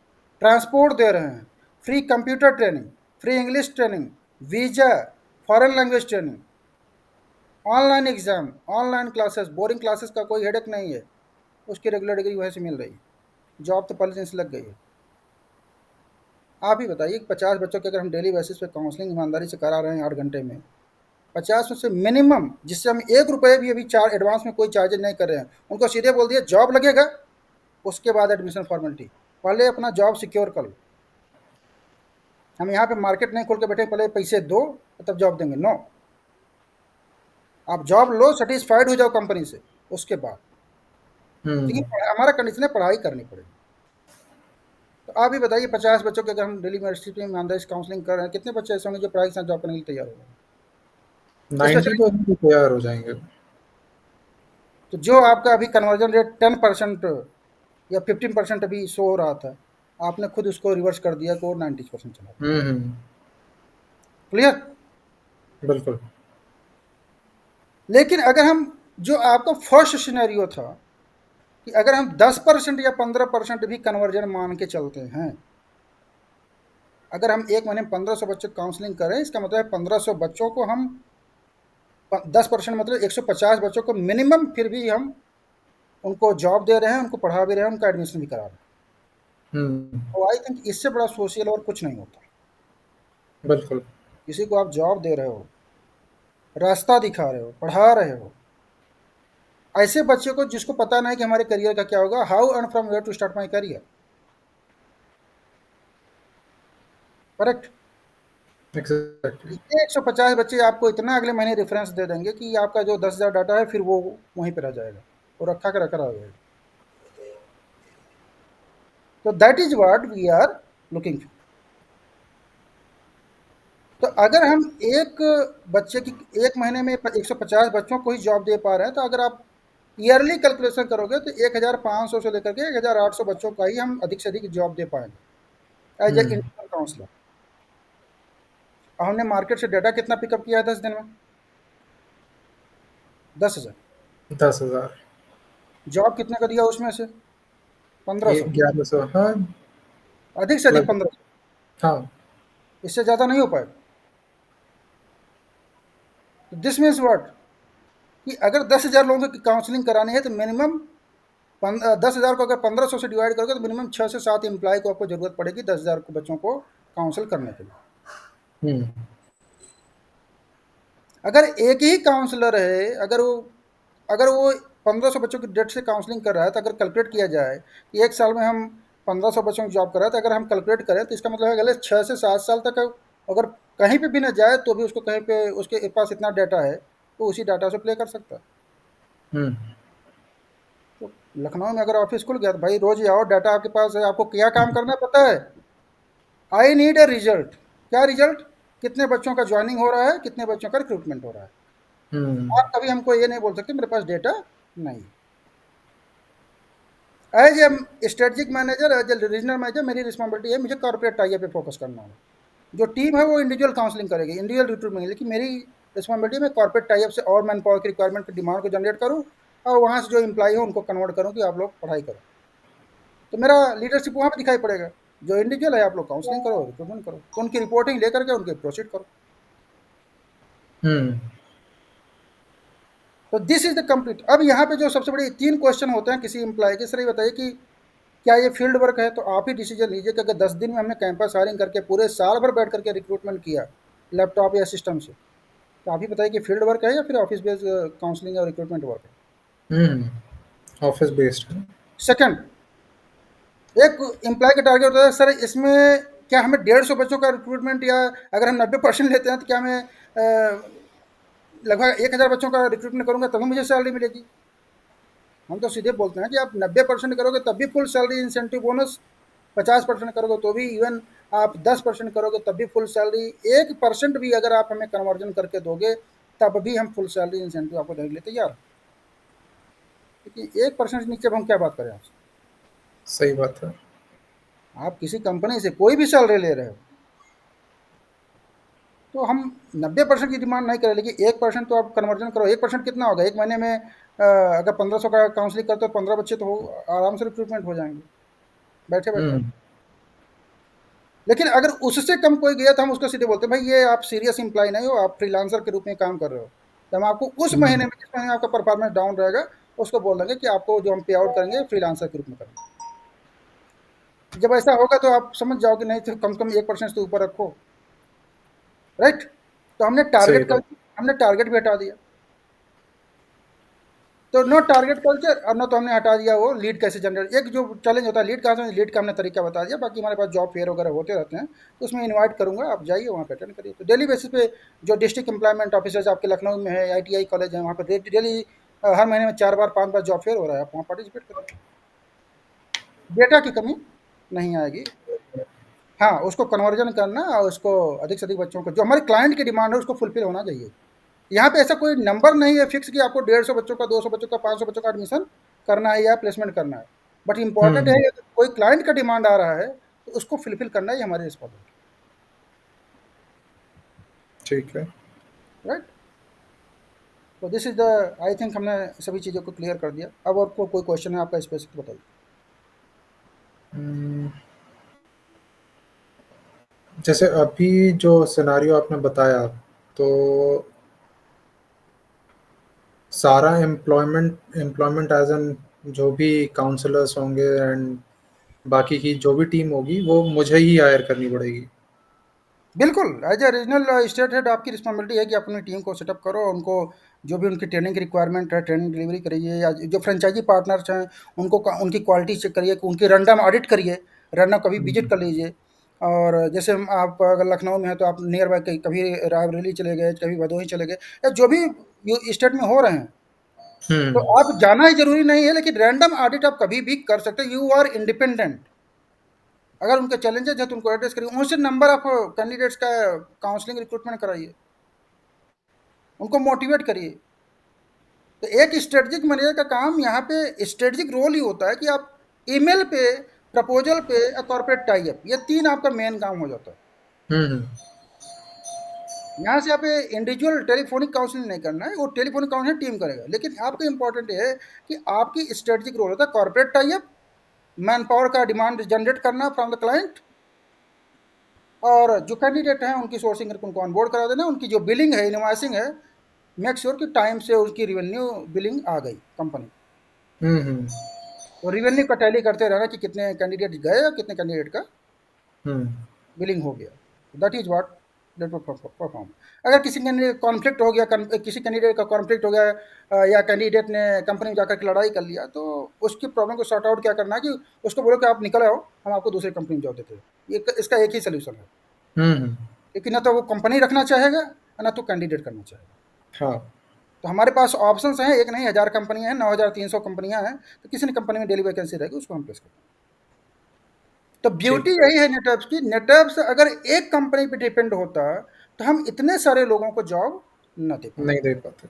ट्रांसपोर्ट दे रहे हैं, free computer training, free English training, visa, foreign language training, online exam, online classes, boring classes का कोई हेडेक नहीं है, उसकी रेगुलर डिग्री वहीं से मिल रही है, जॉब तो पहले दिन से लग गई है। आप ही बताइए कि 50 बच्चों की अगर हम डेली बेसिस पे काउंसलिंग ईमानदारी से करा रहे हैं 8 घंटे में, 50 में से मिनिमम, जिससे हम 1 रुपये भी अभी एडवांस में कोई चार्जेज नहीं कर रहे हैं, उनको सीधे बोल दिए जॉब लगेगा, उसके बाद एडमिशन फॉर्मेलिटी, पहले अपना जॉब सिक्योर कर लो। हम यहाँ पे मार्केट नहीं खोल के बैठे पहले पैसे दो तब जॉब देंगे, नो। आप जॉब लो, सेटिस्फाइड हो जाओ कंपनी से, उसके बाद, क्योंकि हमारा कंडीशन है पढ़ाई करनी पड़ेगी। तो आप ही बताइए 50 बच्चों के अगर हम डेली यूनिवर्सिटी में ईमानदारी से काउंसलिंग कर रहे हैं, कितने बच्चे ऐसे होंगे जो पढ़ाई के साथ जॉब करने के लिए तैयार हो गए? 90 स्पेशली तो तैयार हो जाएंगे। तो जो आपका अभी कन्वर्जन रेट 10% या 15% अभी शो हो रहा था, आपने खुद उसको रिवर्स कर दिया कि वो 90% चला। क्लियर? बिल्कुल। लेकिन अगर हम, जो आपका फर्स्ट सिनेरियो था कि अगर हम 10% या 15% भी कन्वर्जन मान के चलते हैं, अगर हम एक महीने में 1500 बच्चों की काउंसलिंग करें, इसका मतलब है 1500 बच्चों को हम 10% मतलब 150 बच्चों को मिनिमम फिर भी हम उनको जॉब दे रहे हैं, उनको पढ़ा भी रहे हैं, उनका एडमिशन भी करा रहे हैं। तो आई थिंक इससे बड़ा सोशल और कुछ नहीं होता। बिल्कुल। किसी को आप जॉब दे रहे हो, रास्ता दिखा रहे हो, पढ़ा रहे हो, ऐसे बच्चे को जिसको पता नहीं कि हमारे करियर का क्या होगा, how and from where to start my career, correct? Exactly. 150 बच्चे आपको इतना अगले महीने रेफरेंस दे देंगे कि आपका जो 10,000 डाटा है फिर वो वहीं पर रह जाएगा, वो रखा के रखा रह जाएगा। तो that is what we are looking for. तो अगर हम एक बच्चे की एक महीने में 150 बच्चों को ही जॉब दे पा रहे हैं, तो अगर आप ईयरली कैलकुलेशन करोगे तो 1,500 से लेकर के 1,800 बच्चों का ही हम अधिक से अधिक जॉब दे पाएंगे एज ए इंटर्न काउंसलर। और हमने मार्केट से डाटा कितना पिकअप किया है 10 दिन में? 10,000। 10,000। जॉब कितने का दिया उसमें से? 1,500। 1100। हाँ। अधिक से अधिक 1,500, हाँ। इससे ज़्यादा नहीं हो पाएगा। दिस मीन्स व्हाट, कि अगर 10,000 लोगों की काउंसलिंग करानी है तो मिनिमम 10,000 को अगर 1,500 से डिवाइड करोगे तो मिनिमम 6 से 7 एम्प्लॉय को आपको ज़रूरत पड़ेगी 10,000 को बच्चों को काउंसिल करने के लिए। अगर एक ही काउंसलर है, अगर वो 1,500 बच्चों की डेट से काउंसलिंग कर रहा है, तो अगर कैलकुलेट किया जाए कि एक साल में हम 1,500 बच्चों की जॉब कर रहे हैं, तो अगर हम कैलकुलेट करें तो इसका मतलब है अगले 6 से 7 साल तक अगर कहीं पे भी ना जाए तो भी उसको कहीं पे उसके पास इतना डाटा है तो उसी डाटा से प्ले कर सकता है। तो लखनऊ में अगर ऑफिस खुल गया तो भाई रोज ही आओ, डाटा आपके पास है, आपको क्या काम करना है पता है। I need a result. क्या रिजल्ट? कितने बच्चों का ज्वाइनिंग हो रहा है, कितने बच्चों का रिक्रूटमेंट हो रहा है। आप कभी हमको ये नहीं बोल सकते मेरे पास डेटा नहीं। As a strategic manager, as a regional manager, मेरी रिस्पॉन्सिबिलिटी है, मुझे कॉर्पोरेट टाइप पे फोकस करना है। जो टीम है वो इंडिविजुअल काउंसलिंग करेगी, इंडिविजुअल रिक्रूटमेंट, लेकिन मेरी रिस्पॉन्सिबिलिटी में कॉर्पोरेट टाइप से और मैन पावर की रिक्वायरमेंट की डिमांड को जनरेट करूँ और वहाँ से जो एम्प्लॉई हो उनको कन्वर्ट करूँ कि आप लोग पढ़ाई करो। तो मेरा लीडरशिप वहाँ पे दिखाई पड़ेगा। जो इंडिविजुअल है आप लोग काउंसलिंग करो, रिक्रूटमेंट करो, तो उनकी रिपोर्टिंग लेकर के उनके प्रोसीड करो। हम्म। तो दिस इज द कंप्लीट। अब यहाँ पे जो सबसे बड़ी 3 क्वेश्चन होते हैं किसी एम्प्लॉय के, सर ये बताइए कि क्या ये फील्ड वर्क है? तो आप ही डिसीजन लीजिए कि अगर 10 दिन में हमने कैंपस हायरिंग करके पूरे साल भर बैठ करके रिक्रूटमेंट किया लैपटॉप या सिस्टम से, तो आप ही बताइए कि फील्ड वर्क है या फिर ऑफिस बेस्ड काउंसलिंग और रिक्रूटमेंट वर्क है? ऑफिस बेस्ड है। सेकंड, एक एम्प्लॉय का टारगेट होता है सर इसमें क्या हमें 150 बच्चों का रिक्रूटमेंट, या अगर हम 90% लेते हैं तो क्या हमें लगभग 1000 बच्चों का रिक्रूटमेंट करूंगा तभी मुझे सैलरी मिलेगी? हम तो सीधे बोलते हैं कि आप 90% करोगे तब भी फुल सैलरी, इंसेंटिव बोनस 50% करोगे तो भी, इवन आप 10% करोगे तब भी फुल सैलरी, 1% भी अगर आप हमें कन्वर्जन करके दोगे तब भी हम फुल सैलरी इंसेंटिव आपको देने के लिए तैयार हैं। क्योंकि 1% नीचे अब हम क्या बात करें आपसे? सही बात है। आप किसी कंपनी से कोई भी सैलरी ले रहे हो तो हम 90% की डिमांड नहीं करें, लेकिन 1% तो आप कन्वर्जन करो। 1% कितना होगा? एक महीने में अगर 1500 का काउंसलिंग करते हो 15 बच्चे तो हो आराम से रिक्रूटमेंट हो जाएंगे बैठे बैठे। हम्म। लेकिन अगर उससे कम कोई गया तो हम उसको सीधे बोलते हैं भाई ये आप सीरियस एम्प्लॉय नहीं हो, आप फ्रीलांसर के रूप में काम कर रहे हो। तो हम आपको उस महीने हम्म। में, जिस महीने आपका परफॉर्मेंस डाउन रहेगा, उसको बोल देंगे कि आपको जो हम पे आउट करेंगे फ्रीलांसर के रूप में करेंगे। जब ऐसा होगा तो आप समझ जाओ कि नहीं तो कम से कम 1% तो ऊपर रखो, राइट? तो सही बात। हमने टारगेट भी हटा दिया। तो नो टारगेट कल्चर, और नो तो हमने हटा दिया वो लीड कैसे जनरेट। एक जो चैलेंज होता है लीड का, लीड का हमने तरीका बता दिया। बाकी हमारे पास जॉब फेयर वगैरह होते रहते हैं तो उसमें इनवाइट करूंगा, आप जाइए वहाँ पे अटेंड करिए। तो डेली बेसिस पे जो डिस्ट्रिक्ट एम्प्लॉयमेंट ऑफिसर्स आपके लखनऊ में है, ITI कॉलेज है, वहाँ पे डेली हर महीने में 4 बार 5 बार जॉब फेयर हो रहा है, आप वहाँ पार्टिसिपेट करिए। डेटा की कमी नहीं आएगी। हाँ, उसको कन्वर्जन करना और उसको अधिक से अधिक बच्चों को, जो हमारे क्लाइंट की डिमांड है उसको फुलफिल होना चाहिए। यहाँ पे ऐसा कोई नंबर नहीं है फिक्स कि आपको 150 बच्चों का, 200 बच्चों का, 500 बच्चों का एडमिशन करना है या प्लेसमेंट करना है। बट इंपॉर्टेंट है हम्म। कि कोई क्लाइंट का डिमांड आ रहा है तो उसको फुलफिल करना ही हमारी रिस्पॉन्सिबिलिटी, ठीक है। राइट? तो this is the, I think हमने सभी चीज़ों को क्लियर कर दिया। अब और कोई क्वेश्चन है आपका स्पेसिफिक बताइए। हम्म, जैसे अभी जो सिनारियो आपने बताया, तो सारा एम्प्लॉयमेंट एज एन, जो भी काउंसलर्स होंगे एंड बाकी की जो भी टीम होगी वो मुझे ही हायर करनी पड़ेगी। बिल्कुल, as a regional state head आपकी रिस्पॉन्सिबिलिटी है कि अपनी टीम को सेटअप करो, उनको जो भी उनकी ट्रेनिंग की रिक्वायरमेंट है ट्रेनिंग डिलीवरी करिए, या जो फ्रेंचाइजी पार्टनर्स हैं उनको उनकी क्वालिटी चेक करिए, उनकी रैंडम ऑडिट करिए, रैंडम कभी विजिट कर लीजिए। और जैसे आप अगर लखनऊ में हैं तो आप नियर बाय कभी रायबरेली चले गए, कभी भदोही चले गए, या जो भी स्टेट में हो रहे हैं, तो हम्म। आप जाना ही जरूरी नहीं है, लेकिन रैंडम ऑडिट आप कभी भी कर सकते हैं। You are independent. अगर उनके चैलेंजेस है तो उनको एड्रेस करिए, उनसे नंबर ऑफ कैंडिडेट्स का काउंसलिंग रिक्रूटमेंट कराइए, उनको मोटिवेट करिए। तो एक स्ट्रेटजिक मैनेजर का काम यहाँ पे स्ट्रेटजिक रोल ही होता है कि आप ईमेल पे, प्रपोजल पे, कॉर्पोरेट टाई अप, ये 3 आपका मेन काम हो जाता है। हम्म। यहाँ से आप इंडिविजुअल टेलीफोनिक काउंसलिंग नहीं करना है, वो टेलीफोनिक काउंसलिंग टीम करेगा, लेकिन आपको इंपॉर्टेंट है कि आपकी स्ट्रेटजिक रोल होता है corporate tie up, man power का डिमांड जनरेट करना फ्रॉम द क्लाइंट, और जो कैंडिडेट हैं उनकी सोर्सिंग करके उनको ऑनबोर्ड करा देना, उनकी जो बिलिंग है, इनवॉइसिंग है, मेक श्योर कि टाइम से उसकी रिवेन्यू बिलिंग आ गई कंपनी। हम्म। तो रिवेन्यू का टैली करते रहना कि कितने कैंडिडेट गए और कितने कैंडिडेट का हम्म। बिलिंग हो गया। That is what that perform. अगर किसी कैंडिडेट कॉन्फ्लिक्ट हो गया, किसी कैंडिडेट का कॉन्फ्लिक्ट हो गया, या कैंडिडेट ने कंपनी में जाकर के लड़ाई कर लिया, तो उसकी प्रॉब्लम को सॉर्ट आउट क्या करना है कि उसको बोलो कि आप निकल आओ, हम आपको दूसरी कंपनी में जॉब देते हैं। ये इसका एक ही सोल्यूशन है, हम्म। क्योंकि ना तो वो कंपनी रखना चाहेगा ना तो कैंडिडेट करना चाहेगा। हाँ। तो हमारे पास ऑप्शंस हैं, एक नहीं 1000 कंपनियां हैं, 9300 कंपनियां हैं, तो किसी ने कंपनी में डेली वैकेंसी रहेगी उसको हम प्लेस करते हैं। तो ब्यूटी ठीक है। यही है नेटवर्क्स की। नेटवर्क्स अगर एक कंपनी पे डिपेंड होता तो हम इतने सारे लोगों को जॉब न दे पाते। नहीं दे पाते।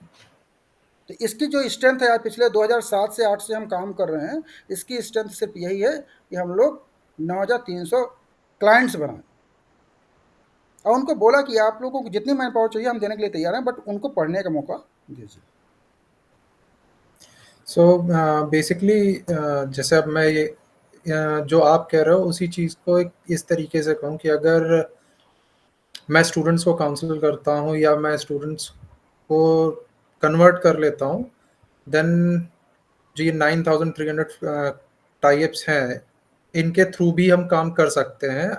तो इसकी जो स्ट्रेंथ है, आज पिछले 2007 से 8 से हम काम कर रहे हैं, इसकी स्ट्रेंथ सिर्फ यही है कि हम लोग 9300 क्लाइंट्स बनाएं। और उनको बोला कि आप लोगों को जितनी मैन पावर चाहिए हम देने के लिए तैयार हैं, बट उनको पढ़ने का मौका दीजिए। सो बेसिकली जैसे अब मैं ये जो आप कह रहे हो उसी चीज़ को एक इस तरीके से कहूँ कि अगर मैं स्टूडेंट्स को काउंसिल करता हूँ या मैं स्टूडेंट्स को कन्वर्ट कर लेता हूँ, देन जो ये 9300 टाई-अप्स हैं, इनके थ्रू भी हम काम कर सकते हैं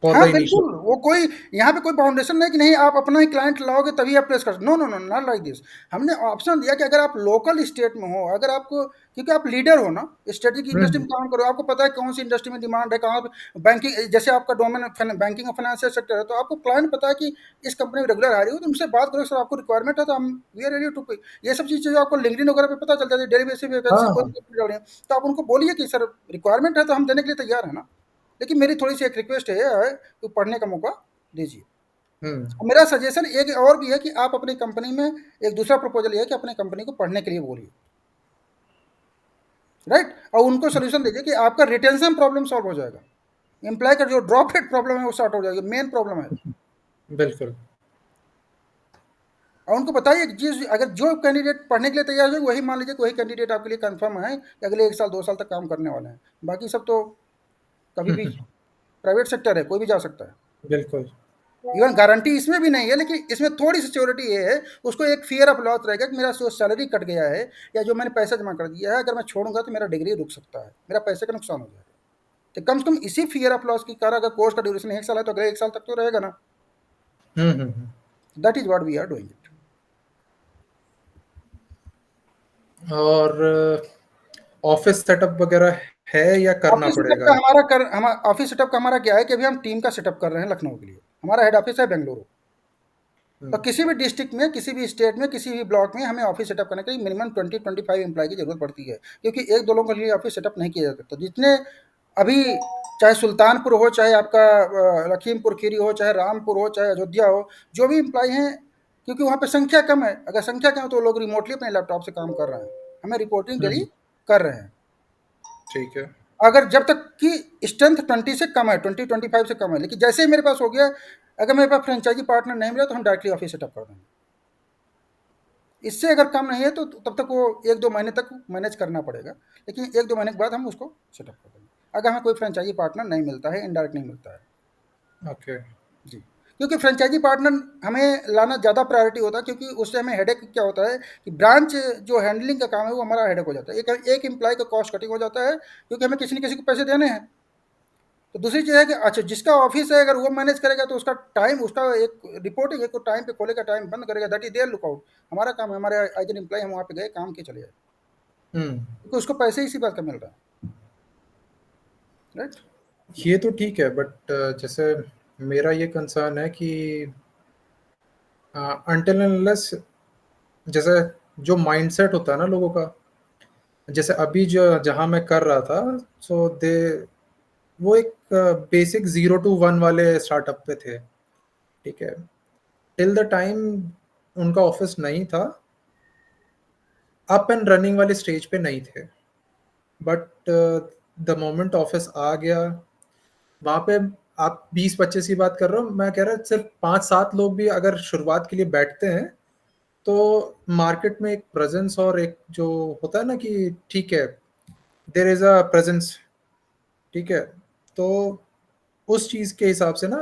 फॉर हाँ, द इनिशियल। बिल्कुल, वो कोई यहाँ पे कोई बाउंडेशन नहीं कि नहीं आप अपना ही क्लाइंट लाओगे तभी आप प्लेस कर, no, no, no, not like this. हमने ऑप्शन दिया कि अगर आप लोकल स्टेट में हो, अगर आपको, क्योंकि आप लीडर हो ना, स्टेट की हुँ, इंडस्ट्री में हुँ। काम करो, आपको पता है कौन सी इंडस्ट्री में डिमांड है, कहाँ पे बैंकिंग, जैसे आपका डोमेन बैंकिंग और फाइनेंशियल सेक्टर है, तो आपको क्लाइंट पता है कि इस कंपनी में रेगुलर आ रही हो, तो उनसे बात करो, सर आपको रिक्वायरमेंट है तो हम वी आर रेडी टू पे। ये सब चीज़ें आपको लिंक्डइन वगैरह पे पता चल जाती है, डेली बेसिस पे हाँ, वैकेंसी कोई हाँ। भी डाल रहे हैं, तो आप उनको बोलिए कि सर रिक्वायरमेंट है तो हम देने के लिए तैयार है ना, लेकिन मेरी थोड़ी-सी एक रिक्वेस्ट है कि पढ़ने का मौका दीजिए। हुँ, और मेरा सजेशन एक और भी है कि आप अपनी कंपनी में एक दूसरा प्रपोज़ल ये है कि अपनी कंपनी को पढ़ने के लिए बोलिए, राइट? और उनको सॉल्यूशन दीजिए कि आपका रिटेंशन प्रॉब्लम सॉल्व हो जाएगा। एम्प्लॉयी का जो ड्रॉप रेट प्रॉब्लम है वो सॉर्ट हो जाएगी, मेन प्रॉब्लम है। बिल्कुल। और उनको बताइए कि जिस अगर जो कैंडिडेट पढ़ने के लिए तैयार है वही मान लीजिए कि वही कैंडिडेट आपके लिए कन्फर्म है कि अगले 1 साल 2 साल तक काम करने वाले हैं। बाकी सब तो कभी भी प्राइवेट सेक्टर है, कोई भी जा सकता है। बिल्कुल। इवन गारंटी इसमें भी नहीं है, लेकिन इसमें थोड़ी सिक्योरिटी ये है, उसको एक फियर ऑफ लॉस रहेगा कि मेरा जो सैलरी कट गया है या जो मैंने पैसा जमा कर दिया है, अगर मैं छोड़ूंगा तो मेरा डिग्री रुक सकता है, मेरा पैसे का नुकसान हो जाएगा। तो कम से कम इसी फियर ऑफ लॉस की कारण अगर कोर्स का ड्यूरेशन 1 साल है तो अगले 1 साल तक तो रहेगा ना। Hmm, hmm, hmm. That is what we are doing it. और ऑफ़िस सेटअप वग़ैरह है या करना ऑफिस सेटअप का पड़ेगा? हमारा कर हम ऑफिस सेटअप का हमारा क्या है कि अभी हम टीम का सेटअप कर रहे हैं लखनऊ के लिए। हमारा हेड ऑफिस है बेंगलुरु। हुँ, तो किसी भी डिस्ट्रिक्ट में, किसी भी स्टेट में, किसी भी ब्लॉक में हमें ऑफिस सेटअप करने के लिए मिनिमम 20-25 एम्प्लॉय की ज़रूरत पड़ती है, क्योंकि एक दो लोगों के लिए ऑफिस सेटअप नहीं किया जा सकता। जितने अभी, चाहे सुल्तानपुर हो, चाहे आपका लखीमपुर खीरी हो, चाहे रामपुर हो, चाहे अयोध्या हो, जो भी एम्प्लॉय हैं, क्योंकि वहाँ पे संख्या कम है, अगर संख्या कम है तो लोग रिमोटली अपने लैपटॉप से काम कर रहे हैं, हमें रिपोर्टिंग हुँ, डेली कर रहे हैं। ठीक है। अगर जब तक कि स्ट्रेंथ 20 से कम है, 20-25 से कम है, लेकिन जैसे ही मेरे पास हो गया, अगर मेरे पास फ्रेंचाइजी पार्टनर नहीं मिला तो हम डायरेक्टली ऑफिस सेटअप कर देंगे। इससे अगर कम नहीं है तो तब तक वो 1-2 महीने तक मैनेज करना पड़ेगा, लेकिन 1-2 महीने के बाद हम उसको सेटअप कर देंगे, अगर हमें कोई फ्रेंचाइजी पार्टनर नहीं मिलता है, इनडायरेक्ट नहीं मिलता है। ओके। जी, क्योंकि फ्रेंचाइजी पार्टनर हमें लाना ज़्यादा प्रायोरिटी होता है, क्योंकि उससे हमें हेडेक क्या होता है कि ब्रांच जो हैंडलिंग का काम है वो हमारा हेडेक हो जाता है। एक एक एम्प्लॉय का कॉस्ट कटिंग हो जाता है, क्योंकि हमें किसी न किसी को पैसे देने हैं। तो दूसरी चीज़ है कि अच्छा जिसका ऑफिस है अगर वो मैनेज करेगा तो उसका टाइम, उसका एक रिपोर्टिंग एक टाइम पे खोलेगा, टाइम बंद करेगा, दैट इज देयर लुकआउट। हमारा काम है, हमारे एज एन एम्प्लॉय हम वहाँ पे गए, काम के चले आए, हुँ, क्योंकि उसको पैसे इसी बात का मिल रहा है, राइट। ये तो ठीक है बट जैसे मेरा ये कंसर्न है कि अनटिल एंड अनलेस जैसे जो माइंडसेट होता है ना लोगों का, जैसे अभी जो जहाँ मैं कर रहा था, सो दे वो एक बेसिक 0 टू 1 वाले स्टार्टअप पे थे, ठीक है? टिल द टाइम उनका ऑफ़िस नहीं था, अप एंड रनिंग वाले स्टेज पे नहीं थे। बट द मोमेंट ऑफ़िस आ गया, वहाँ पे आप 20-25 की बात कर रहे हो, मैं कह रहा सिर्फ़ 5-7 लोग भी अगर शुरुआत के लिए बैठते हैं, तो मार्केट में एक प्रेज़ेंस और एक जो होता है ना कि ठीक है, देयर इज़ अ प्रेज़ेंस, ठीक है? तो उस चीज़ के हिसाब से ना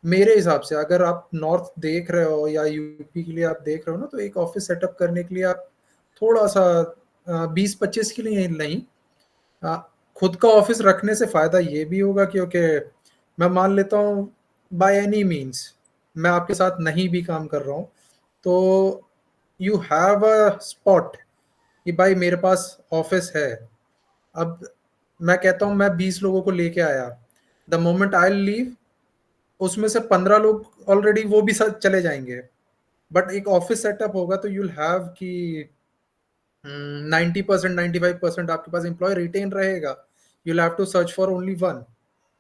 मेरे हिसाब से अगर आप नॉर्थ देख रहे हो या यूपी के लिए आप देख रहे हो ना, तो एक ऑफ़िस सेटअप करने के लिए आप थोड़ा-सा 20-25 के लिए नहीं, अ, खुद का ऑफ़िस रखने से फ़ायदा ये भी होगा कि ओके, मैं मान लेता हूँ बाय एनी मीन्स मैं आपके साथ नहीं भी काम कर रहा हूँ, तो यू हैव अ स्पॉट कि भाई मेरे पास ऑफ़िस है। अब मैं कहता हूँ मैं 20 लोगों को लेके आया, the moment I will leave उसमें से 15 लोग ऑलरेडी वो भी साथ चले जाएँगे। बट एक ऑफ़िस सेटअप होगा तो यू विल हैव कि 90% 95% आपके पास एम्प्लॉयी रिटेन रहेगा। You will have to search for only 1,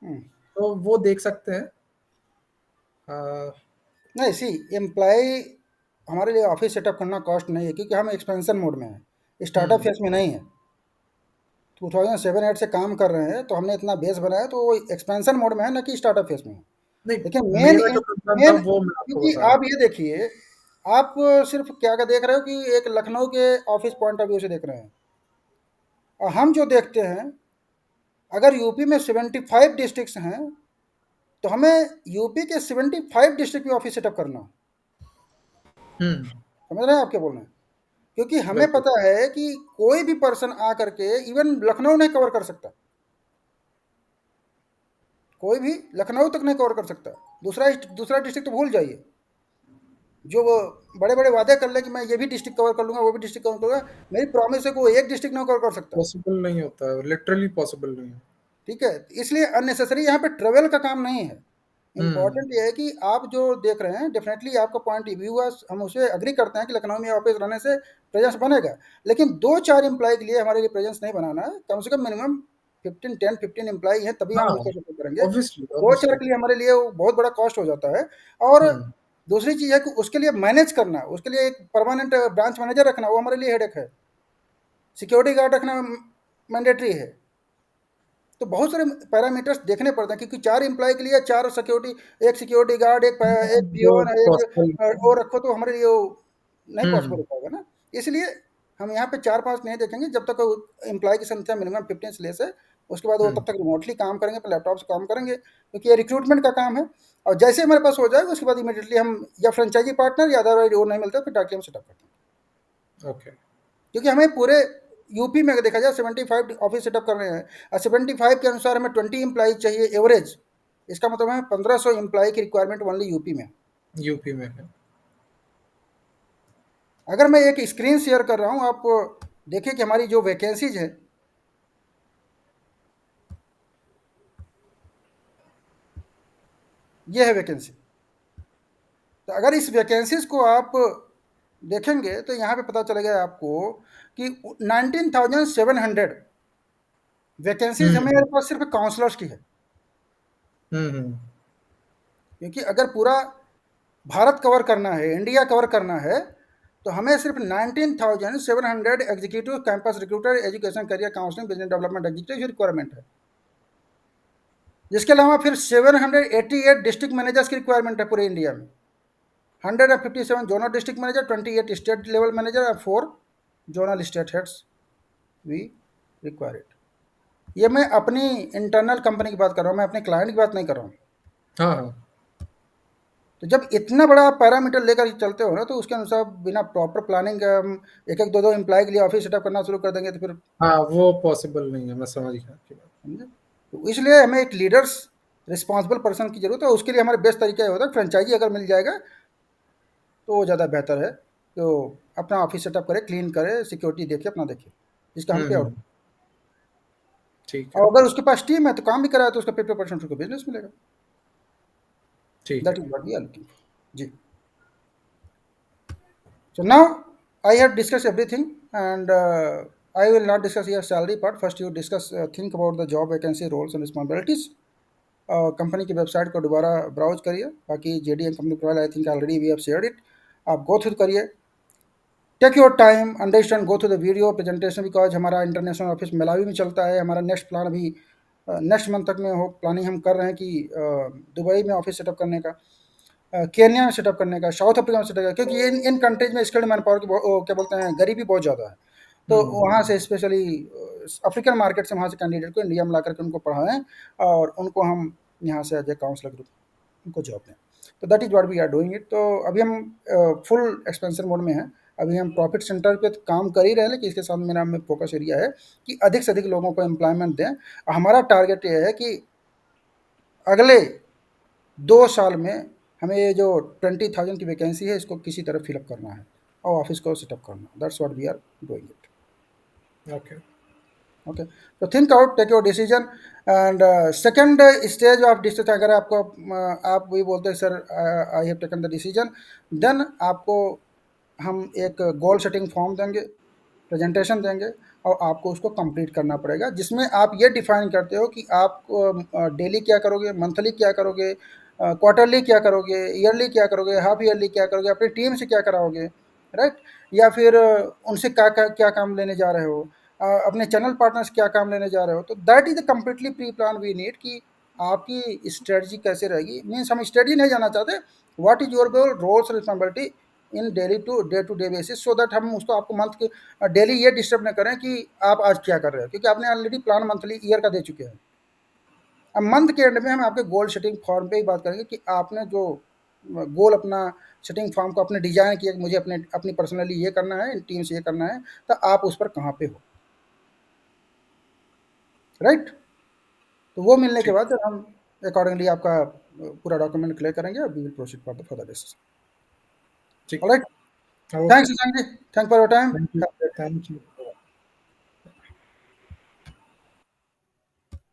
hmm. तो वो देख सकते हैं। अ, नहीं, सी एम्प्लॉय हमारे लिए ऑफिस सेटअप करना कॉस्ट नहीं है, क्योंकि हम एक्सपेंशन मोड में हैं, स्टार्टअप हुँ, फेज में नहीं है। 2007-8 से काम कर रहे हैं तो हमने इतना बेस बनाया, तो वो एक्सपेंशन मोड में है, ना कि स्टार्टअप फेज में है। नहीं, देखिए मेन मेरा जो कंसर्न था मेन वो मैं आपको क्योंकि बता रहा आप हूँ। ये देखिए, आप सिर्फ क्या देख रहे हो कि एक लखनऊ के ऑफिस पॉइंट ऑफ व्यू से देख रहे हैं, और हम जो देखते हैं, अगर यूपी में 75 डिस्ट्रिक्ट्स हैं, तो हमें यूपी के 75 डिस्ट्रिक्ट में ऑफिस सेटअप करना है। हुँ, समझ रहे हैं आप क्या बोल रहे हैं? क्योंकि हमें बिल्कुल। पता है कि कोई भी पर्सन आ करके इवन लखनऊ नहीं कवर कर सकता, कोई भी लखनऊ तक नहीं कवर कर सकता। दूसरा दूसरा डिस्ट्रिक्ट तो भूल जाइए, जो वो बड़े बड़े वादे कर ले कि मैं ये भी डिस्ट्रिक्ट कवर कर लूंगा, वो भी डिस्ट्रिक्ट कवर करूंगा, मेरी प्रॉमिस है कि वो एक डिस्ट्रिक्ट नहीं कवर कर सकता। पॉसिबल नहीं होता है, लिटरली पॉसिबल नहीं है। ठीक है, इसलिए अननेसेसरी यहाँ पे ट्रेवल का काम नहीं है। हुँ, इम्पॉर्टेंट ये है कि आप जो देख रहे हैं, डेफिनेटली आपका पॉइंट व्यू हुआ, हम उसे एग्री करते हैं कि लखनऊ में ऑफिस रहने से प्रेजेंस बनेगा, लेकिन दो चार एम्प्लॉय के लिए हमारे लिए प्रेजेंस नहीं बनाना है। कम से कम मिनिमम 15 एम्प्लॉय हैं, तभी हम हाँ, उसको सपोर्ट करेंगे। ऑब्वियसली, दो चार ऑब्वियसली। के लिए हमारे लिए वो बहुत बड़ा कॉस्ट हो जाता है। और हुँ, दूसरी चीज़ है कि उसके लिए मैनेज करना, उसके लिए एक परमानेंट ब्रांच मैनेजर रखना, वो हमारे लिए हेडेक है। सिक्योरिटी गार्ड रखना मैंडेटरी है। तो बहुत सारे पैरामीटर्स देखने पड़ते हैं, क्योंकि 4 एम्प्लॉयी के लिए 4 सिक्योरिटी, 1 सिक्योरिटी गार्ड, एक वो पियोन, एक पॉसिबल वो रखो, तो हमारे लिए वो नहीं पॉसिबल हुँ, हो पाएगा ना। इसलिए हम यहाँ पे 4-5 नहीं देखेंगे, जब तक एम्प्लॉयी की संख्या मिनिमम 15 से लेस है, उसके बाद वो हुँ, तब तक रिमोटली काम करेंगे, अपने लैपटॉप से काम करेंगे, क्योंकि ये रिक्रूटमेंट का काम है। और जैसे हमारे पास हो जाएगा, उसके बाद इमीडिएटली हम या फ्रेंचाइजी पार्टनर या अदरवाइज़ वो नहीं मिलता, फिर डायरेक्टली हम सेटअप करते हैं। ओके। क्योंकि हमें पूरे यूपी में अगर देखा जाए 75 ऑफिस सेटअप कर रहे हैं, और 75 के अनुसार हमें 20 एम्प्लॉय चाहिए एवरेज। इसका मतलब है 1500 एम्प्लॉय की रिक्वायरमेंट ओनली यूपी में। यूपी में है। अगर मैं एक स्क्रीन शेयर कर रहा हूँ, आप देखिए कि हमारी जो वैकेंसीज है, ये है वैकेंसी। तो अगर इस वैकेंसीज को आप देखेंगे, तो यहाँ पे पता चलेगा आपको कि 19,700 वैकेंसीज हमें हुँ, मेरे पास सिर्फ काउंसलर्स की है। हुँ, हुँ, क्योंकि अगर पूरा भारत कवर करना है, इंडिया कवर करना है, तो हमें सिर्फ 19,700 executive campus recruiter, education career counselling, business development executive की रिक्वायरमेंट है। जिसके अलावा फिर 788 डिस्ट्रिक्ट मैनेजर्स की रिक्वायरमेंट है पूरे इंडिया में। 157 zonal district manager, 28 state level manager और 4 zonal state heads we required. ये मैं अपनी इंटरनल कंपनी की बात कर रहा हूँ, मैं अपने क्लाइंट की बात नहीं कर रहा हूँ। हाँ, हाँ। तो जब इतना बड़ा पैरामीटर लेकर चलते हो ना, तो उसके अनुसार बिना प्रॉपर प्लानिंग के हम एक एक दो दो एम्प्लॉय के लिए ऑफिस सेटअप करना शुरू कर देंगे, तो फिर हाँ, वो पॉसिबल नहीं है, मैं समझ गया आपकी बात। समझे। तो इसलिए हमें एक लीडर्स रिस्पॉन्सिबल पर्सन की जरूरत है। उसके लिए हमारे बेस्ट तरीका ये होता है, फ्रेंचाइजी अगर मिल जाएगा तो वो ज़्यादा बेहतर है। तो अपना ऑफिस सेटअप करे, क्लीन करे, सिक्योरिटी देखे, अपना देखे, जिसका हम हुँ, पे आउट। हुँ, ठीक और है, अगर उसके पास टीम है तो काम भी कराए, तो उसका 50% उसको बिजनेस मिलेगा। ठीक दैट है। Is what we are looking for ji. So now I have discussed everything, and I will not discuss your salary part. First, you discuss think about the job vacancy, roles and responsibilities. Company की website को दोबारा browse करिए, बाकी JDM company profile I think already we have shared it. आप go through करिए, take your time, understand, go through the video presentation, because हमारा international office Malawi में चलता है। हमारा नेक्स्ट प्लान अभी नेक्स्ट मंथ तक में हो, प्लानिंग हम कर रहे हैं कि दुबई में ऑफिस सेटअप करने का, केन्या में सेटअप करने का, साउथ अफ्रीका में सेटअप करने का, क्योंकि इन कंट्रीज में स्किल्ड मैन पावर की क्या बोलते हैं, गरीबी बहुत ज़्यादा है। तो हुँ, वहाँ से स्पेशली अफ्रीकन मार्केट से वहाँ से कैंडिडेट को इंडिया में ला करके उनको पढ़ाएं, और उनको हम यहाँ से एज ए काउंसलर ग्रुप उनको जॉब दें। तो that is what we are doing it. तो अभी हम फुल एक्सपेंशन मोड में हैं। अभी हम प्रॉफिट सेंटर पे तो काम कर ही रहे हैं, लेकिन इसके साथ मेरा में फोकस एरिया है कि अधिक से अधिक लोगों को एम्प्लॉयमेंट दें। हमारा टारगेट ये है कि अगले 2 साल में हमें ये जो 20,000 की वैकेंसी है, इसको किसी तरह फिलअप करना है और ऑफिस को सेटअप करना है। That's what we are doing it. Okay. Okay, तो think out, take your decision. And second stage of decision, अगर आपको आप वही बोलते हैं sir I have taken the decision, then आपको हम एक गोल सेटिंग फॉर्म देंगे, प्रेजेंटेशन देंगे, और आपको उसको कंप्लीट करना पड़ेगा, जिसमें आप ये डिफाइन करते हो कि आप डेली क्या करोगे, मंथली क्या करोगे, क्वार्टरली क्या करोगे, ईयरली क्या करोगे, हाफ ईयरली क्या करोगे, अपनी टीम से क्या कराओगे, राइट। या फिर उनसे क्या काम लेने जा रहे हो, अपने चैनल पार्टनर से क्या काम लेने जा रहे हो। तो that is the completely pre plan we need, कि आपकी स्ट्रेटजी कैसे रहेगी, मीन्स हम स्ट्रेटजी नहीं जानना चाहते, what is your goal, roles responsibility in day to day basis, so that हम उसको आपको मंथ के डेली ये डिस्टर्ब न करें कि आप आज क्या कर रहे हो, क्योंकि आपने ऑलरेडी प्लान मंथली ईयर का दे चुके हैं। अब मंथ के एंड में हम आपके गोल सेटिंग फॉर्म पे ही बात करेंगे कि आपने जो गोल अपना सेटिंग फॉर्म को अपने डिजाइन किया कि मुझे अपनी पर्सनली ये करना है, इन टीम से ये करना है, तो आप उस पर कहाँ पे हो, राइट। तो वो मिलने के ठीक बाद हम अकॉर्डिंगली आपका पूरा डॉक्यूमेंट क्लियर करेंगे और we will proceed for the further discussion. ठीक alright, okay thanks Shashank ji, thank for your time. Thank you thank you